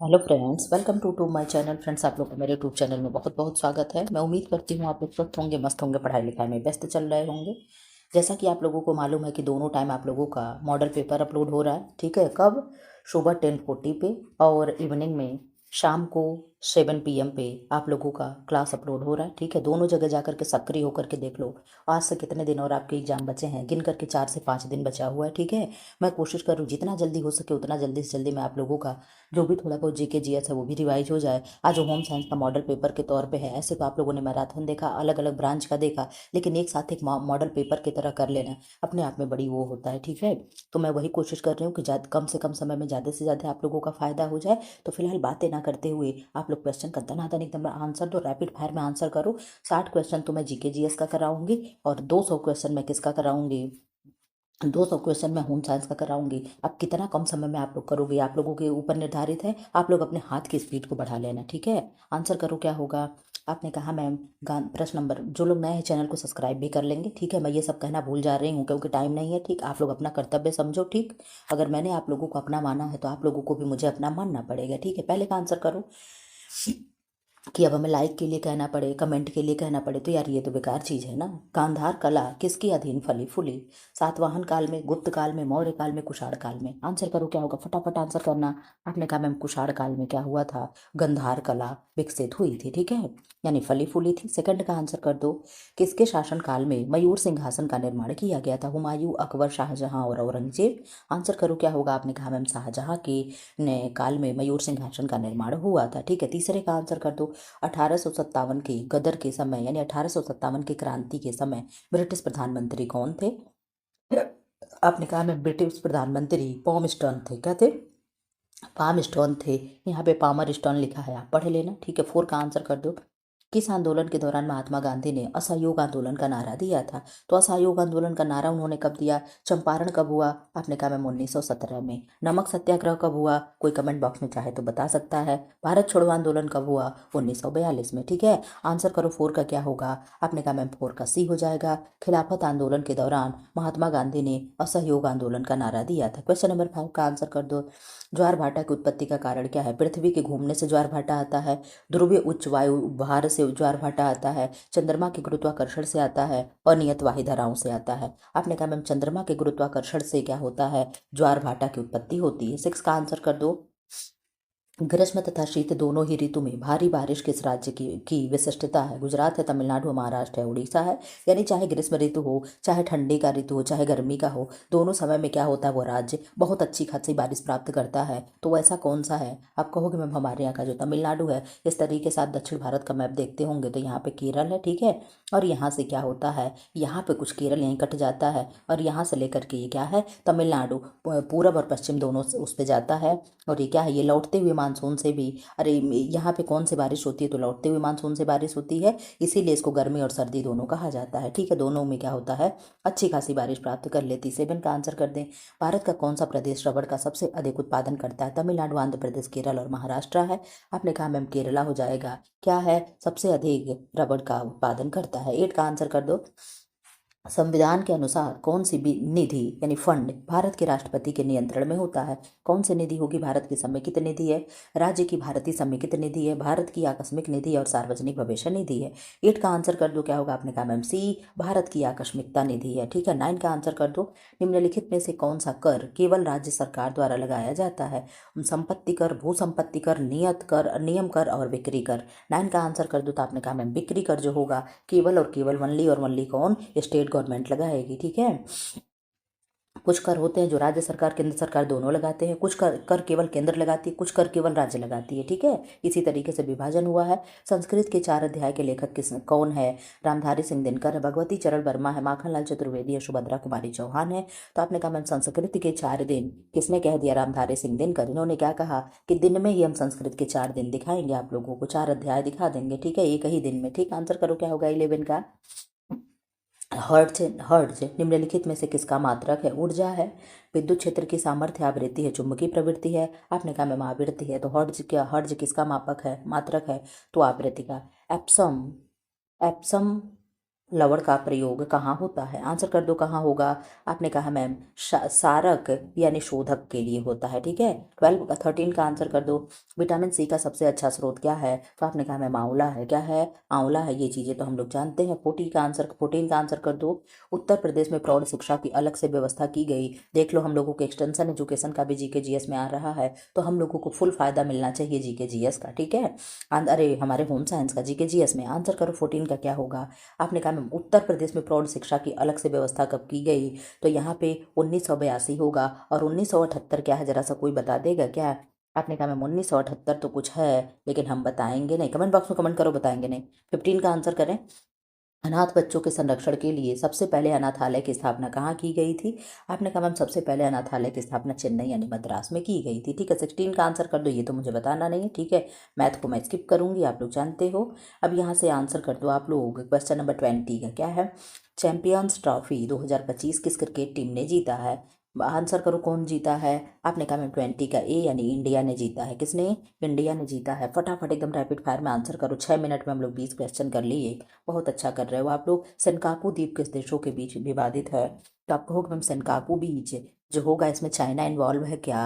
Hello friends, welcome to my channel. Friends, आप लोग का मेरे यूट्यूब चैनल में बहुत बहुत स्वागत है। मैं उम्मीद करती हूँ आप लोग स्वस्थ होंगे, मस्त होंगे, पढ़ाई लिखाई में व्यस्त चल रहे होंगे। जैसा कि आप लोगों को मालूम है कि दोनों टाइम आप लोगों का मॉडल पेपर अपलोड हो रहा है। ठीक है, कब? सुबह 10:40 पे और इवनिंग में शाम को 7 PM पे आप लोगों का क्लास अपलोड हो रहा है। ठीक है, दोनों जगह जा करके सक्रिय होकर के देख लो। आज से कितने दिन और आपके एग्जाम बचे हैं? गिन करके 4 से 5 दिन बचा हुआ है। ठीक है, मैं कोशिश करूँ जितना जल्दी हो सके उतना जल्दी से जल्दी मैं आप लोगों का जो भी थोड़ा बहुत जीके जीएस है वो भी रिवाइज हो जाए। आज होम साइंस का मॉडल पेपर के तौर पे है। ऐसे तो आप लोगों ने मैराथन देखा, अलग अलग ब्रांच का देखा, लेकिन एक साथ एक मॉडल पेपर की तरह कर लेना अपने आप में बड़ी वो होता है। ठीक है, तो मैं वही कोशिश कर रही हूँ कि कम से कम समय में ज़्यादा से ज़्यादा आप लोगों का फायदा हो जाए। तो फिलहाल बातें ना करते हुए आप लोग क्वेश्चन का धनाधन एकदम आंसर दो, रैपिड फायर में आंसर करो। 60 क्वेश्चन तो मैं जीके जीएस का कराऊंगी और 200 क्वेश्चन मैं किसका कराऊंगी? 200 क्वेश्चन मैं होम साइंस का कराऊंगी। अब कितना कम समय में आप लोग करोगे, आप लोगों के ऊपर निर्धारित है। आप लोग अपने हाथ की स्पीड को बढ़ा लेना। ठीक है, आंसर करो क्या होगा? आपने कहा मैम प्रश्न नंबर, जो लोग नए हैं चैनल को सब्सक्राइब भी कर लेंगे। ठीक है, मैं ये सब कहना भूल जा रही हूँ क्योंकि टाइम नहीं है। ठीक, आप लोग अपना कर्तव्य समझो। ठीक, अगर मैंने आप लोगों को अपना माना है तो आप लोगों को भी मुझे अपना मानना पड़ेगा। ठीक है, पहले का आंसर करो कि अब हमें लाइक के लिए कहना पड़े, कमेंट के लिए कहना पड़े, तो यार ये तो बेकार चीज़ है ना। गांधार कला किसकी अधीन फली फूली? सातवाहन काल में, गुप्त काल में, मौर्य काल में, कुषाण काल में? आंसर करो क्या होगा, फटाफट आंसर करना। आपने कहा मैम कुषाण काल में क्या हुआ था? गंधार कला विकसित हुई थी। ठीक है, यानी फली फूली थी। सेकंड का आंसर कर दो, किसके शासन काल में मयूर सिंहासन का निर्माण किया गया था? हुमायूं, अकबर, शाहजहां और औरंगजेब? आंसर करो क्या होगा? आपने कहा मैम शाहजहां के काल में मयूर सिंहासन का निर्माण हुआ था। ठीक है, तीसरे का आंसर कर दो, 1857 के गदर के समय यानी 1857 की क्रांति के समय ब्रिटिश प्रधानमंत्री कौन थे? आपने कहा मैं ब्रिटिश प्रधानमंत्री पॉम स्टोन थे। क्या थे? पाम स्टोन थे। यहाँ पे पामर स्टोन लिखा है, आप पढ़ लेना। ठीक है, फोर का आंसर कर दो, किस आंदोलन के दौरान महात्मा गांधी ने असहयोग आंदोलन का नारा दिया था? तो असहयोग आंदोलन का नारा उन्होंने कब दिया? चंपारण कब हुआ? आपने कहा मैम 1917 में। नमक सत्याग्रह कब हुआ? कोई कमेंट बॉक्स में चाहे तो बता सकता है। भारत छोड़ो आंदोलन कब हुआ? 1942 में। ठीक है, आंसर करो फोर का क्या होगा? आपने कहा मैम फोर का सी हो जाएगा। खिलाफत आंदोलन के दौरान महात्मा गांधी ने असहयोग आंदोलन का नारा दिया था। क्वेश्चन नंबर 5 का आंसर कर दो, ज्वार भाटा की उत्पत्ति का कारण क्या है? पृथ्वी के घूमने से ज्वार भाटा आता है, ध्रुवीय उच्च वायु भार से ज्वार भाटा आता है, चंद्रमा के गुरुत्वाकर्षण से आता है, अनियत वाही धाराओं से आता है? आपने कहा मैम चंद्रमा के गुरुत्वाकर्षण से क्या होता है? ज्वार भाटा की उत्पत्ति होती है। 6 का आंसर कर दो, ग्रीष्म तथा शीत दोनों ही ऋतु में भारी बारिश किस राज्य की विशिष्टता है? गुजरात है, तमिलनाडु है, महाराष्ट्र है, उड़ीसा है? यानी चाहे ग्रीष्म ऋतु हो, चाहे ठंडी का ऋतु हो, चाहे गर्मी का हो, दोनों समय में क्या होता है? वो राज्य बहुत अच्छी खासी बारिश प्राप्त करता है। तो वो ऐसा कौन सा है? आप कहोगे मैम हमारे यहाँ का जो तमिलनाडु है। इस तरीके से आप दक्षिण भारत का मैप देखते होंगे तो यहाँ पे केरल है। ठीक है, और यहाँ से क्या होता है? यहाँ पे कुछ केरल यहीं कट जाता है और यहाँ से लेकर के ये क्या है? तमिलनाडु पूरब और पश्चिम दोनों से उस पे जाता है। और ये क्या है? ये लौटते हुए मानसून से भी, अरे यहाँ पे कौन सी बारिश होती है? तो लौटते हुए मानसून से बारिश होती है, इसीलिए इसको गर्मी और सर्दी दोनों कहा जाता है। ठीक है, दोनों में क्या होता है? अच्छी खासी बारिश प्राप्त कर लेती। 7 का आंसर कर दें, भारत का कौन सा प्रदेश रबड़ का सबसे अधिक उत्पादन करता है? तमिलनाडु, आंध्र प्रदेश, केरल और महाराष्ट्र है? आपने कहा मैम केरला हो जाएगा। क्या है? सबसे अधिक रबड़ का उत्पादन करता है। 8 का आंसर कर दो, संविधान के अनुसार कौन सी भी निधि यानी फंड भारत के राष्ट्रपति के नियंत्रण में होता है? कौन सी निधि होगी? भारत की समेकित निधि है, राज्य की भारतीय समेकित निधि है, भारत की आकस्मिक निधि और सार्वजनिक भविष्य निधि है? 8 का आंसर कर दो क्या होगा? आपने कहा मैम सी, भारत की आकस्मिकता निधि है। ठीक है, 9 का आंसर कर दो, निम्नलिखित में से कौन सा कर केवल राज्य सरकार द्वारा लगाया जाता है? संपत्ति कर, भू संपत्ति कर, नियत कर, नियम कर और बिक्री कर? 9 का आंसर कर दो तो आपने कहा मैम बिक्री कर जो होगा केवल और केवल वनली और वनली कौन? स्टेट गवर्नमेंट लगाएगी। ठीक है, कुछ कर होते हैं जो राज्य सरकार केंद्र सरकार दोनों लगाते हैं, कुछ कर केवल केंद्र लगाती है, कुछ कर केवल राज्य लगाती है। ठीक है, इसी तरीके से विभाजन हुआ है। संस्कृत के 4 अध्याय के लेखक कौन है? रामधारी सिंह दिनकर है, भगवती चरण वर्मा है, माखनलाल चतुर्वेदी है, सुभद्रा कुमारी चौहान है? तो आपने कहा मैम संस्कृत के 4 दिन किसने कह दिया? रामधारी सिंह दिनकर। इन्होंने क्या कहा कि दिन में ही हम संस्कृत के 4 दिन दिखाएंगे, आप लोगों को 4 अध्याय दिखा देंगे। ठीक है, एक ही दिन में। ठीक, आंसर करो क्या होगा? 11 का। हर्ट्ज हर्ट्ज निम्नलिखित में से किसका मात्रक है? ऊर्जा है, विद्युत क्षेत्र की सामर्थ्य, आवृत्ति है, चुंबकीय प्रवृत्ति है? आपने कहा मैम आवृत्ति है। तो हर्ट्ज किसका मापक है, मात्रक है? तो आवृत्ति का। एप्सम एप्सम लवण का प्रयोग कहाँ होता है? आंसर कर दो कहाँ होगा। आपने कहा मैम सारक यानी शोधक के लिए होता है। ठीक है, 12 का 13 का आंसर कर दो। विटामिन सी का सबसे अच्छा स्रोत क्या है? तो आपने कहा मैम आंवला है। क्या है? आंवला है। ये चीज़ें तो हम लोग जानते हैं। 14 का आंसर कर दो। उत्तर प्रदेश में प्रौढ़ शिक्षा की अलग से व्यवस्था की गई। देख लो, हम लोगों के एक्सटेंशन एजुकेशन का भी जीके जीएस में आ रहा है, तो हम लोगों को फुल फायदा मिलना चाहिए जीके जीएस का। ठीक है, अरे हमारे होम साइंस का जीके जीएस में। आंसर करो 14 का क्या होगा। आपने कहा मैम उत्तर प्रदेश में प्रौढ़ शिक्षा की अलग से व्यवस्था कब की गई? तो यहाँ पे 1982 होगा। और 1978 क्या है, जरा सा कोई बता देगा क्या? आपने कहा मैम 1978 तो कुछ है, लेकिन हम बताएंगे नहीं। कमेंट बॉक्स में कमेंट करो, बताएंगे नहीं। 15 का आंसर करें। अनाथ बच्चों के संरक्षण के लिए सबसे पहले अनाथालय की स्थापना कहाँ की गई थी? आपने कहा मैम सबसे पहले अनाथालय की स्थापना चेन्नई यानी मद्रास में की गई थी। ठीक है, 16 का आंसर कर दो। ये तो मुझे बताना नहीं है। ठीक है, मैथ को मैं स्किप करूंगी, आप लोग जानते हो। अब यहाँ से आंसर कर दो आप लोग। क्वेश्चन नंबर 20 का क्या है? चैंपियंस ट्रॉफी 2025 किस क्रिकेट टीम ने जीता है? आंसर करो कौन जीता है। आपने कहा मैम 20 का ए यानी इंडिया ने जीता है। किसने? इंडिया ने जीता है। फटाफट एकदम रैपिड फायर में आंसर करो। 6 मिनट में हम लोग 20 क्वेश्चन कर लिए। बहुत अच्छा कर रहे हो आप लोग। सेनकाकू द्वीप किस देशों के बीच विवादित है? तो आप कहोगे मैम सेनकाकू बीच जो होगा इसमें चाइना इन्वॉल्व है क्या?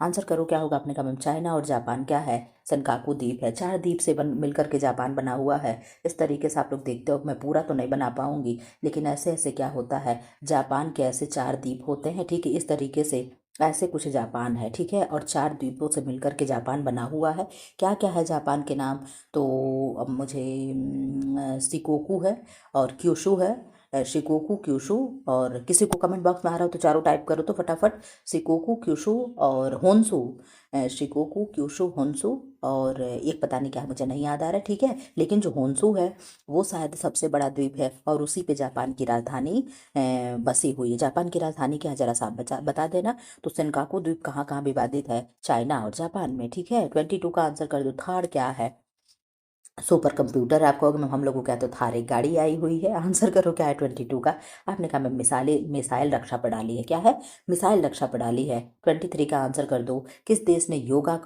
आंसर करो क्या होगा। आपने कहा मैम चाइना और जापान क्या है? सेनकाकू द्वीप है। 4 द्वीप से मिलकर के जापान बना हुआ है। इस तरीके से आप लोग देखते हो, मैं पूरा तो नहीं बना पाऊंगी, लेकिन ऐसे ऐसे क्या होता है, जापान के ऐसे 4 द्वीप होते हैं। ठीक है, इस तरीके से ऐसे कुछ जापान है। ठीक है, और 4 द्वीपों से मिलकर के जापान बना हुआ है। क्या क्या है जापान के नाम? तो अब मुझे सिकोकू है और क्यूशू है। शिकोकू, क्यूशू, और किसी को कमेंट बॉक्स में आ रहा हो तो चारों टाइप करो तो फटाफट। सिकोकू, क्यूशू और होन्सू। शिकोकू, क्यूशू, होन्सू, और एक पता नहीं क्या है, मुझे नहीं याद आ रहा है। ठीक है, लेकिन जो होन्सू है वो शायद सबसे बड़ा द्वीप है, और उसी पे जापान की राजधानी बसी हुई है। जापान की राजधानी क्या है, जरा सा आप बता देना। तो सेनकाकू द्वीप कहाँ कहाँ विवादित है? चाइना और जापान में। ठीक है, 22 का आंसर कर दो। थर्ड क्या है? Super computer. आप कहोगे मैम हम लोगों क्या, तो थार एक गाड़ी आई हुई है। आंसर करो क्या है 22 का। आपने कहा मैम मिसाइल रक्षा प्रणाली है। क्या है? मिसाइल रक्षा प्रणाली है। 23 का आंसर कर दो। किस देश ने योगा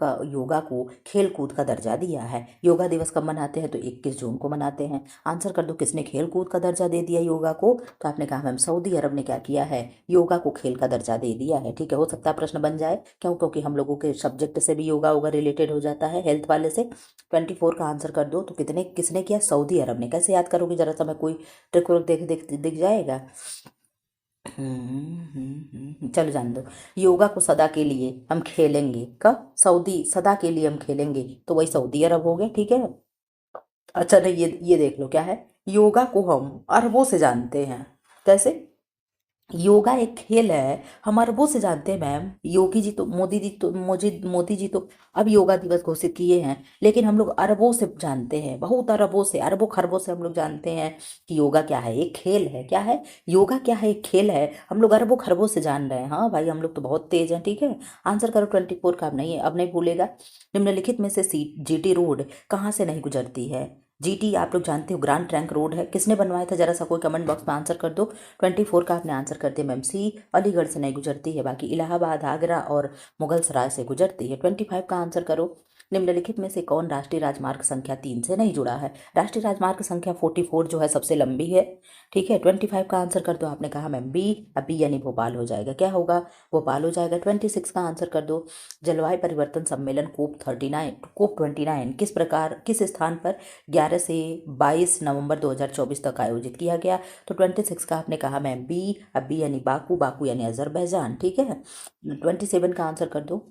को खेल कूद का दर्जा दिया है? योगा दिवस कब मनाते हैं? तो 21 जून को मनाते हैं। आंसर कर दो किसने खेल कूद का दर्जा दे दिया योगा को? तो आपने कहा मैम सऊदी अरब ने क्या किया है, योगा को खेल का दर्जा दे दिया है। ठीक है, हो सकता है प्रश्न बन जाए, क्यों? क्योंकि हम लोगों के सब्जेक्ट से भी योगा होगा रिलेटेड हो जाता है, हेल्थ वाले से। 24 का आंसर कर दो। तो कितने किसने किया? सऊदी अरब ने। कैसे याद करोगे, जरा सा मैं कोई ट्रिक व्रिक देख देख दिख जाएगा। चलो जान दो। योगा को सदा के लिए हम खेलेंगे कब? सऊदी, सदा के लिए हम खेलेंगे तो वही सऊदी अरब हो गए। ठीक है, अच्छा नहीं, ये देख लो क्या है। योगा को हम अरबों से जानते हैं। कैसे? योगा एक खेल है, हम अरबों से जानते हैं मैम। योगी जी तो मोदी जी तो अब योगा दिवस घोषित किए हैं, लेकिन हम लोग अरबों से जानते हैं, बहुत अरबों से, अरबों खरबों से हम लोग जानते हैं कि योगा क्या है, एक खेल है। क्या है? योगा क्या है, एक खेल है। हम लोग अरबों खरबों से जान रहे हैं। हाँ भाई, हम लोग तो बहुत तेज हैं। ठीक है, आंसर करो 24 का। अब नहीं भूलेगा। निम्नलिखित में से जीटी रोड कहाँ से नहीं गुजरती है? जीटी आप लोग जानते हो ग्रांड ट्रंक रोड है। किसने बनवाया था, जरा सा कोई कमेंट बॉक्स में आंसर कर दो। 24 का आपने आंसर कर दिया मैम सी, अलीगढ़ से नहीं गुजरती है, बाकी इलाहाबाद, आगरा और मुगल सराय से गुजरती है। 25 का आंसर करो। निम्नलिखित में से कौन राष्ट्रीय राजमार्ग संख्या 3 से नहीं जुड़ा है? राष्ट्रीय राजमार्ग संख्या 44 जो है सबसे लंबी है। ठीक है, 25 का आंसर कर दो। आपने कहा मैम बी, अब बी यानी भोपाल हो जाएगा। क्या होगा? भोपाल हो जाएगा। 26 का आंसर कर दो। जलवायु परिवर्तन सम्मेलन COP29 किस स्थान पर 11 से 22 नवंबर 2024 तक आयोजित किया गया? तो 26 का आपने कहा मैम बी, अब बी यानी बाकू, बाकू यानी अजरबैजान। ठीक है, 27 का आंसर कर दो।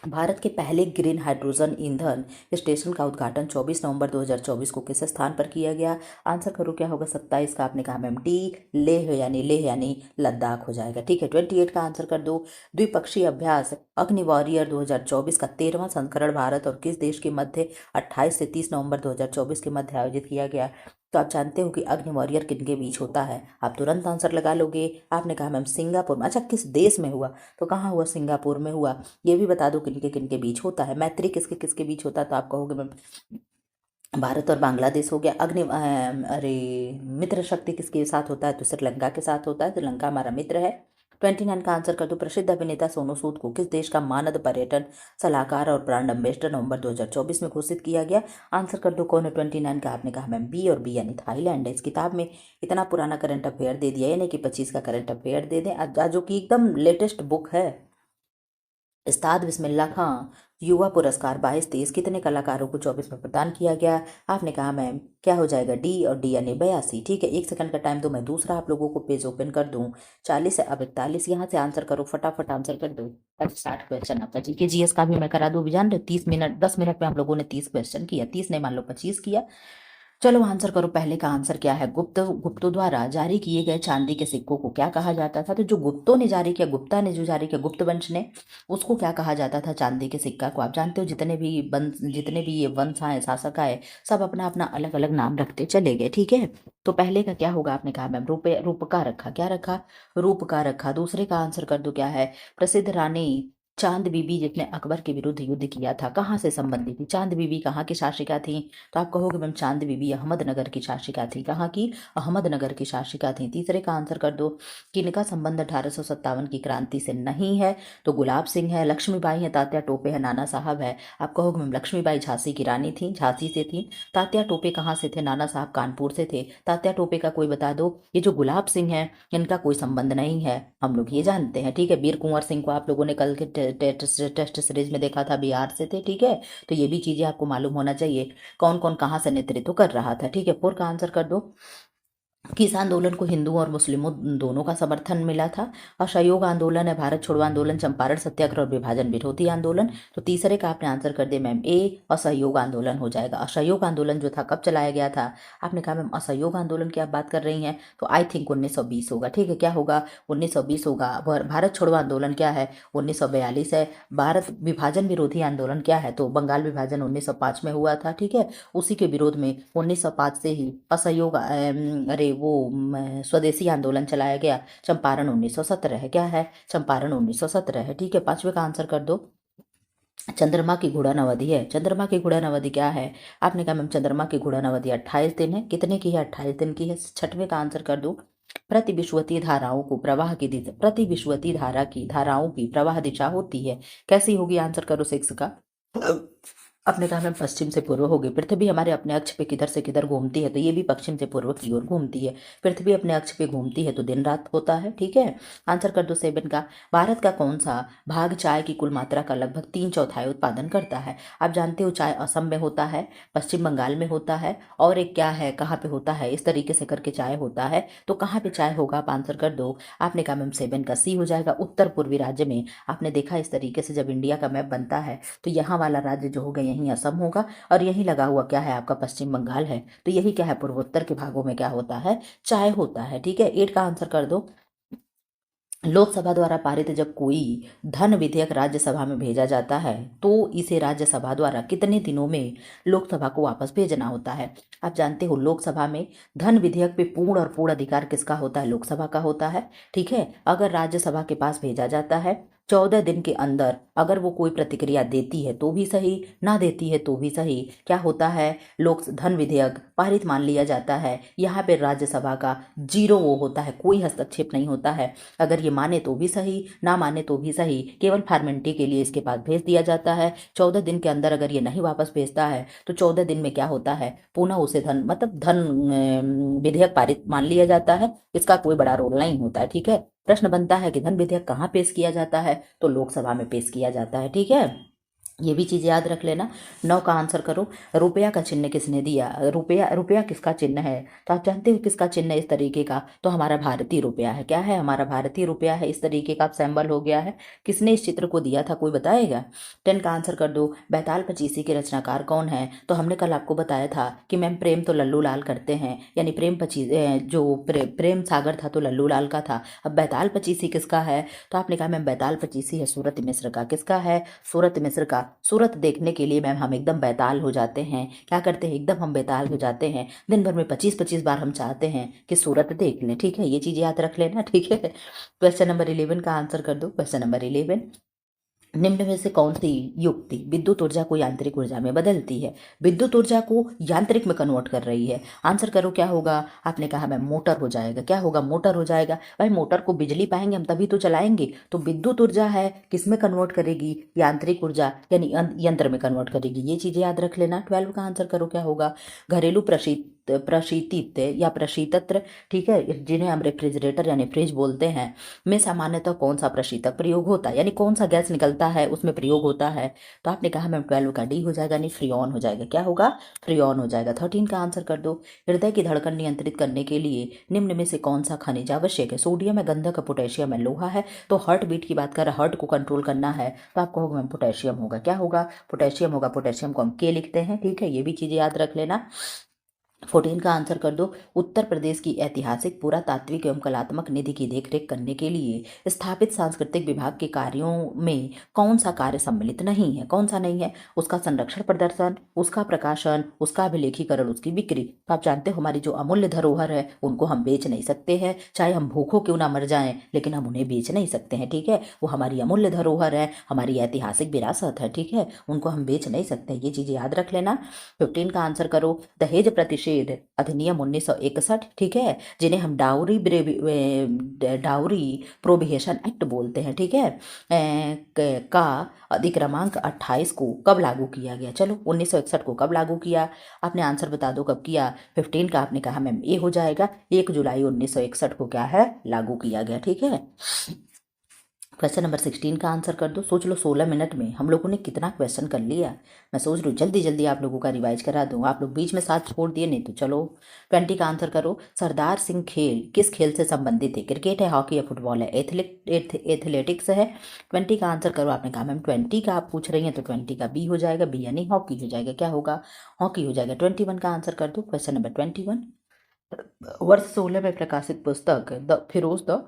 भारत के पहले ग्रीन हाइड्रोजन ईंधन स्टेशन का उद्घाटन 24 नवंबर 2024 को किस स्थान पर किया गया? आंसर करो क्या होगा। 27 का आपने कहा मैम डी, लेह यानी लद्दाख हो जाएगा। ठीक है, 28 का आंसर कर दो। द्विपक्षीय अभ्यास अग्नि वॉरियर 2024 का 13वां संस्करण भारत और किस देश के मध्य 28 से 30 नवंबर 2024 के मध्य आयोजित किया गया? तो आप जानते हो कि अग्नि वॉरियर किनके बीच होता है? आप तुरंत आंसर लगा लोगे। आपने कहा मैम सिंगापुर में। अच्छा, किस देश में हुआ? तो कहाँ हुआ? सिंगापुर में हुआ। ये भी बता दो किनके किनके बीच होता है। मैत्री किसके किसके बीच होता है? तो आप कहोगे मैम भारत और बांग्लादेश हो गया। अरे मित्र शक्ति किसके साथ होता है? तो श्रीलंका के साथ होता है। श्रीलंका हमारा मित्र है। 29 का आंसर कर दो। प्रसिद्ध अभिनेता सोनू सूद को किस देश का मानद पर्यटन सलाहकार और ब्रांड एम्बेसडर नवंबर 2024 में घोषित किया गया? आंसर कर दो कौन है 29 का। आपने कहा मैम बी, और बी यानी थाईलैंड है। इस किताब में इतना पुराना करंट अफेयर दे दिया, यानी कि 25 का करंट अफेयर दे दें, जो कि एकदम लेटेस्ट बुक है। उस्ताद बिस्मिल्लाह खां युवा पुरस्कार 22-23 कितने कलाकारों को 24 में प्रदान किया गया? आपने कहा मैम क्या हो जाएगा डी, और डी यानी 82। ठीक है, 1 सेकंड का टाइम दो, मैं दूसरा आप लोगों को पेज ओपन कर दूं। 40 है अब 41, यहाँ से आंसर करो, फटाफट आंसर कर दो। अब 60 क्वेश्चन आपका जीके जीएस का भी मैं करा दूं, भी जान रहे 30 मिनट 10 मिनट में हम लोगों ने 30 क्वेश्चन किया, 30 नहीं मान लो 25 किया। चलो आंसर करो। पहले का आंसर क्या है? गुप्तों द्वारा जारी किए गए चांदी के सिक्कों को क्या कहा जाता था? तो जो गुप्तों ने जारी किया, गुप्ता ने जो जारी किया, गुप्त वंश ने, उसको क्या कहा जाता था? चांदी के सिक्का को। आप जानते हो जितने भी ये वंश आए, शासक आए, सब अपना अपना अलग अलग नाम रखते चले गए। ठीक है, तो पहले का क्या होगा? आपने कहा मैम रूप का रखा। क्या रखा? रूप का रखा। दूसरे का आंसर कर दो क्या है? प्रसिद्ध रानी चांद बीबी जिसने अकबर के विरुद्ध युद्ध किया था, कहाँ से संबंधित थी? चांद बीबी कहाँ की शासिका थी? तो आप कहोगे मैम चांद बीबी अहमदनगर की शासिका थी। कहाँ की? अहमदनगर की शासिका थी। तीसरे का आंसर कर दो, किनका संबंध 1857 की क्रांति से नहीं है? तो गुलाब सिंह है, लक्ष्मीबाई है, तात्या टोपे है, नाना साहब है। आप कहोगे मैम लक्ष्मीबाई झांसी की रानी थी, झांसी से थी। तात्या टोपे कहाँ से थे? नाना साहब कानपुर से थे। तात्या टोपे का कोई बता दो। ये जो गुलाब सिंह है इनका कोई संबंध नहीं है, हम लोग ये जानते हैं। ठीक है, वीर कुंवर सिंह को आप लोगों ने कल के टेस्ट सीरीज में देखा था, बिहार से थे। ठीक है, तो ये भी चीजें आपको मालूम होना चाहिए, कौन कौन कहाँ से नेतृत्व कर रहा था। ठीक है, 4 का आंसर कर दो। किस आंदोलन को हिंदुओं और मुस्लिमों दोनों का समर्थन मिला था? असहयोग आंदोलन है, भारत छोड़ो आंदोलन, चंपारण सत्याग्रह और विभाजन विरोधी आंदोलन। तो तीसरे का आपने आंसर कर दिया मैम ए, असहयोग आंदोलन हो जाएगा। असहयोग आंदोलन जो था कब चलाया गया था? आपने कहा मैम असहयोग आंदोलन की आप बात कर रही हैं, तो आई थिंक 1920 होगा। ठीक है, क्या होगा? 1920 होगा। भारत छोड़ो आंदोलन क्या है? 1942 है। भारत विभाजन विरोधी आंदोलन क्या है? तो बंगाल विभाजन 1905 में हुआ था। ठीक है, उसी के विरोध में 1905 से ही असहयोग अरे वो स्वदेशी आंदोलन चलाया गया। चंपारण 1917 है। क्या है? चंपारण 1917 है। ठीक है, 5वें का आंसर कर दो। चंद्रमा की घूर्णन अवधि है। चंद्रमा की घूर्णन अवधि क्या है? आपने कहा मैम चंद्रमा की घूर्णन अवधि 28 दिन है। कितने की है? 28 दिन की है। 6वें का आंसर कर दो। प्रतिविश्वती धाराओं को प्रवाह की दिशा, प्रतिविश्वती धाराओं की प्रवाह दिशा होती है, कैसी होगी? आंसर करो 6 का। अपने कहा मैम पश्चिम से पूर्व होगी। पृथ्वी हमारे अपने अक्ष पे किधर से किधर घूमती है, तो ये भी पश्चिम से पूर्व की ओर घूमती है। पृथ्वी अपने अक्ष पे घूमती है तो दिन रात होता है। ठीक है, आंसर कर दो 7 का। भारत का कौन सा भाग चाय की कुल मात्रा का लगभग 3/4 उत्पादन करता है? आप जानते हो चाय असम में होता है, पश्चिम बंगाल में होता है, और एक क्या है, कहाँ पे होता है, इस तरीके से करके चाय होता है। तो कहाँ पे चाय होगा? आप आंसर कर दो। आपने कहा मैम 7 का सी हो जाएगा, उत्तर पूर्वी राज्य में। आपने देखा इस तरीके से जब इंडिया का मैप बनता है तो यहाँ वाला राज्य जो होगा यहीं असम होगा, और यहीं लगा हुआ क्या है आपका? पश्चिम बंगाल है। तो यही क्या है? पूर्वोत्तर के भागों में क्या होता है? चाय होता है। ठीक है, 8 का आंसर कर दो। लोकसभा द्वारा पारित जब कोई धन विधेयक राज्यसभा में भेजा जाता है तो इसे राज्यसभा द्वारा कितने दिनों में लोकसभा को वापस भेजना होता है? आप जानते हो लोकसभा में धन विधेयक पे पूर्ण और पूर्ण अधिकार किसका होता है? लोकसभा का होता है। ठीक है, अगर राज्यसभा के पास भेजा जाता है 14 दिन के अंदर, अगर वो कोई प्रतिक्रिया देती है तो भी सही, ना देती है तो भी सही, क्या होता है? लोक धन विधेयक पारित मान लिया जाता है। यहाँ पे राज्यसभा का जीरो वो होता है, कोई हस्तक्षेप नहीं होता है। अगर ये माने तो भी सही, ना माने तो भी सही, केवल फॉर्मेलिटी के लिए इसके पास भेज दिया जाता है। 14 दिन के अंदर अगर ये नहीं वापस भेजता है तो 14 दिन में क्या होता है? पुनः उसे धन विधेयक पारित मान लिया जाता है। इसका कोई बड़ा रोल नहीं होता है। ठीक है, प्रश्न बनता है कि धन विधेयक कहाँ पेश किया जाता है? तो लोकसभा में पेश किया जाता है। ठीक है, ये भी चीज़ याद रख लेना। 9 का आंसर करो। रुपया का चिन्ह किसने दिया? रुपया किसका चिन्ह है? तो आप जानते हो किसका चिन्ह है इस तरीके का? तो हमारा भारतीय रुपया है। क्या है? हमारा भारतीय रुपया है। इस तरीके का सिंबल हो गया है। किसने इस चित्र को दिया था, कोई बताएगा? 10 का आंसर कर दो। बैताल पचीसी के रचनाकार कौन है? तो हमने कल आपको बताया था कि मैम प्रेम तो लल्लू लाल करते हैं, यानी प्रेम सागर था तो लल्लू लाल का था। अब बैताल पचीसी किसका है? तो आपने कहा मैम बैताल पचीसी है सूरत मिश्र का। किसका है? सूरत मिश्र का। सूरत देखने के लिए मैम हम एकदम बेताल हो जाते हैं। क्या करते हैं? एकदम हम बेताल हो जाते हैं। दिन भर में 25-25 बार हम चाहते हैं कि सूरत देख लें। ठीक है, ये चीज़ याद रख लेना। ठीक है, क्वेश्चन नंबर 11 का आंसर कर दो। क्वेश्चन नंबर 11, निम्न में से कौन सी युक्ति विद्युत ऊर्जा को यांत्रिक ऊर्जा में बदलती है, विद्युत ऊर्जा को यांत्रिक में कन्वर्ट कर रही है? आंसर करो क्या होगा। आपने कहा मैम मोटर हो जाएगा। क्या होगा? मोटर हो जाएगा। भाई मोटर को बिजली पाएंगे हम तभी तो चलाएंगे, तो विद्युत ऊर्जा है किस में कन्वर्ट करेगी? यांत्रिक ऊर्जा यानी यंत्र में कन्वर्ट करेगी। ये चीजें याद रख लेना। 12 का आंसर करो क्या होगा। घरेलू प्रशीतित या प्रशीतत्र, ठीक है, जिन्हें हम रेफ्रिजरेटर यानी फ्रिज बोलते हैं, में सामान्यतः कौन सा प्रशीतक प्रयोग होता है, यानी कौन सा गैस निकलता है उसमें प्रयोग होता है? तो आपने कहा मैम 12 का डी हो जाएगा, यानी फ्रियोन हो जाएगा। क्या होगा? फ्रियोन हो जाएगा। 13 का आंसर कर दो। हृदय की धड़कन नियंत्रित करने के लिए निम्न में से कौन सा खनिज आवश्यक है? सोडियम है, गंधक है, पोटेशियम है, लोहा है। तो हार्ट बीट की बात कर रहा है, हार्ट को कंट्रोल करना है तो आपको होगा मैम पोटेशियम होगा। क्या होगा? पोटेशियम होगा। पोटेशियम को हम के लिखते हैं, ठीक है, ये भी चीजें याद रख लेना। 14 का आंसर कर दो। उत्तर प्रदेश की ऐतिहासिक पुरातात्विक एवं कलात्मक निधि की देखरेख करने के लिए स्थापित सांस्कृतिक विभाग के कार्यों में कौन सा कार्य सम्मिलित नहीं है? कौन सा नहीं है? उसका संरक्षण, प्रदर्शन, उसका प्रकाशन, उसका अभिलेखीकरण, उसकी बिक्री। तो आप जानते हो हमारी जो अमूल्य धरोहर है उनको हम बेच नहीं सकते हैं, चाहे हम भूखों क्यों ना मर जाएं, लेकिन हम उन्हें बेच नहीं सकते हैं, ठीक है। वो हमारी अमूल्य धरोहर है, हमारी ऐतिहासिक विरासत है, ठीक है, उनको हम बेच नहीं सकते। ये चीजें याद रख लेना। 15 का आंसर करो। दहेज प्रतिषेध अधिनियम 1961, ठीक है, जिन्हें हम डाउरी प्रोहिबिशन एक्ट बोलते हैं, ठीक है, का अधिक्रमांक 28 को कब लागू किया गया? चलो 1961 को कब लागू किया? आपने आंसर बता दो कब किया। 15 का आपने कहा मैम ए हो जाएगा। 1 जुलाई 1961 को क्या है? लागू किया गया, ठीक है। क्वेश्चन नंबर 16 का आंसर कर दो। सोच लो 16 मिनट में हम लोगों ने कितना क्वेश्चन कर लिया। मैं सोच रही हूँ जल्दी जल्दी आप लोगों का रिवाइज करा दूँ। आप लोग बीच में साथ छोड़ दिए, नहीं तो चलो 20 का आंसर करो। सरदार सिंह खेल किस खेल से संबंधित है? क्रिकेट है, हॉकी है, फुटबॉल है, एथलेटिक्स है? 20 का आंसर करो। आपने कहा मैम 20 का आप पूछ रही हैं तो 20 का बी हो जाएगा। बी यानी हॉकी हो जाएगा। क्या होगा? हॉकी हो जाएगा। 21 का आंसर कर दो। Question number 21। वर्ष 16 में प्रकाशित पुस्तक द फिरोज द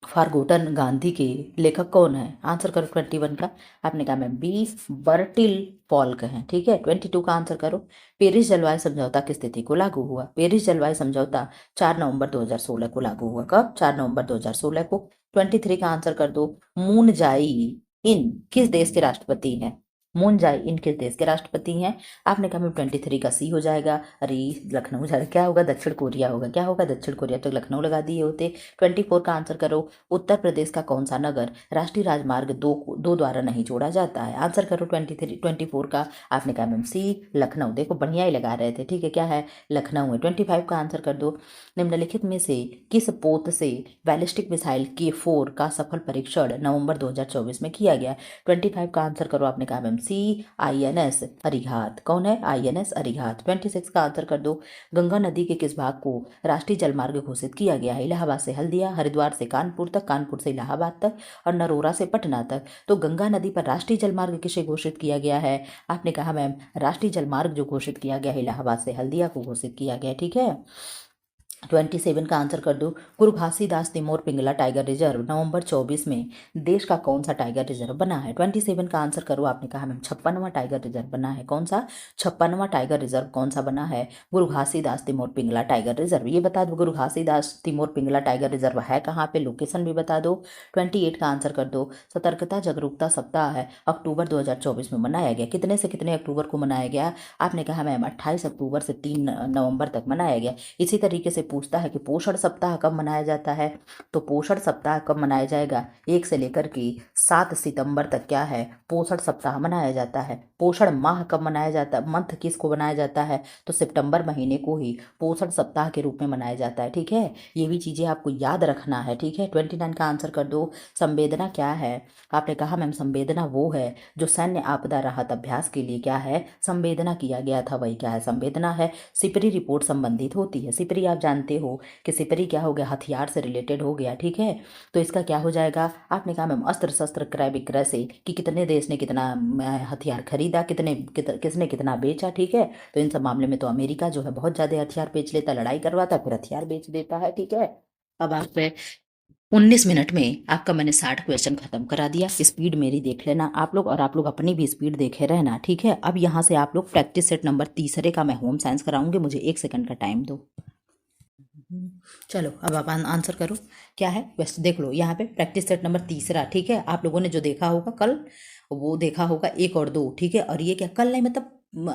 फारगोटन गांधी के लेखक कौन है? आंसर करो 21 का। आपने कहा मैम बी बर्टिल पॉल्क हैं, ठीक है। 22 का आंसर करो। पेरिस जलवायु समझौता किस तिथि को लागू हुआ? पेरिस जलवायु समझौता 4 नवंबर 2016 को लागू हुआ। कब? 4 नवंबर 2016 को। 23 का आंसर कर दो। मून जाई इन किस देश के राष्ट्रपति हैं? मून जाई इन किस देश के राष्ट्रपति हैं? आपने कहा मैम 23 का सी हो जाएगा। अरे लखनऊ जा क्या होगा? दक्षिण कोरिया होगा। क्या होगा? दक्षिण कोरिया। तो लखनऊ लगा दिए होते। 24 का आंसर करो। उत्तर प्रदेश का कौन सा नगर राष्ट्रीय राजमार्ग दो द्वारा नहीं जोड़ा जाता है? आंसर करो 24 का। आपने कहा मैम सी लखनऊ। देखो बढ़िया ही लगा रहे थे, ठीक है, क्या है? लखनऊ है। 25 का आंसर कर दो। निम्नलिखित में से किस पोत से बैलिस्टिक मिसाइल K4 का सफल परीक्षण नवंबर 2024 में किया गया? 25 का आंसर करो। आपने कहा मैम सी INS अरिघात। कौन है? INS अरिघात। 26 का आंसर कर दो। गंगा नदी के किस भाग को राष्ट्रीय जलमार्ग घोषित किया गया है? इलाहाबाद से हल्दिया, हरिद्वार से कानपुर तक, कानपुर से इलाहाबाद तक और नरोरा से पटना तक। तो गंगा नदी पर राष्ट्रीय जलमार्ग किसे घोषित किया गया है? आपने कहा मैम राष्ट्रीय जलमार्ग जो घोषित किया गया है इलाहाबाद से हल्दिया को घोषित किया गया, ठीक है। 27 का आंसर कर दो। Guru Ghasidas Timor Pingla tiger reserve नवंबर 24 में देश का कौन सा टाइगर रिजर्व बना है? 27 का आंसर करो। आपने कहा मैम 56वां टाइगर रिजर्व बना है। कौन सा? 56वां टाइगर रिजर्व कौन सा बना है? Guru Ghasidas Timor Pingla tiger reserve. ये बता दो Guru Ghasidas Timor Pingla tiger reserve है कहाँ पे? लोकेशन भी बता दो। 28 का आंसर कर दो। सतर्कता जागरूकता सप्ताह है अक्टूबर 2024 में मनाया गया। कितने से कितने अक्टूबर को मनाया गया? आपने कहा मैम 28 अक्टूबर से 3 नवंबर तक मनाया गया। इसी तरीके से पूछता है कि पोषण सप्ताह कब मनाया जाता है? तो पोषण सप्ताह कब मनाया जाएगा? 1 से लेकर के 7 सितंबर तक क्या है? पोषण सप्ताह मनाया जाता है। पोषण माह कब मनाया जाता है? मंथ किसको बनाया जाता है? तो सितंबर महीने को ही पोषण सप्ताह के रूप में मनाया जाता है, ठीक है। ये भी चीजें आपको याद रखना है, ठीक है। 29 का आंसर कर दो। संवेदना क्या है? आपने कहा मैम संवेदना वो है जो सैन्य आपदा राहत अभ्यास के लिए क्या है? संवेदना किया गया था, वही क्या है? संवेदना है। सिपरी रिपोर्ट संबंधित होती है। सिपरी आप जानते हो कि सिपरी क्या हो गया? हथियार से रिलेटेड हो गया, ठीक है। तो इसका क्या हो जाएगा? आपने कहा मैम अस्त्र शस्त्र क्रय विक्रय से कि कितने देश ने कितना हथियार खरीदा, किसने कितना बेचा, ठीक है। तो इन सब मामले में तो अमेरिका जो है बहुत ज्यादा हथियार बेच लेता, लड़ाई करवाता फिर हथियार बेच देता है, ठीक है। अब आप पे 19 मिनट में आपका मैंने 60 क्वेश्चन खत्म करा दिया। स्पीड मेरी देख लेना आप लोग, और आप लोग अपनी भी स्पीड देखे रहना, ठीक है। अब यहाँ से आप लोग प्रैक्टिस सेट नंबर तीसरे का मैं होम साइंस कराऊंगी। मुझे 1 सेकंड का टाइम दो। चलो अब आप आंसर करो क्या है। वैसे देख लो यहाँ पे प्रैक्टिस सेट नंबर तीसरा, ठीक है। आप लोगों ने जो देखा होगा कल, वो देखा होगा 1 और 2, ठीक है। और ये क्या, कल नहीं मतलब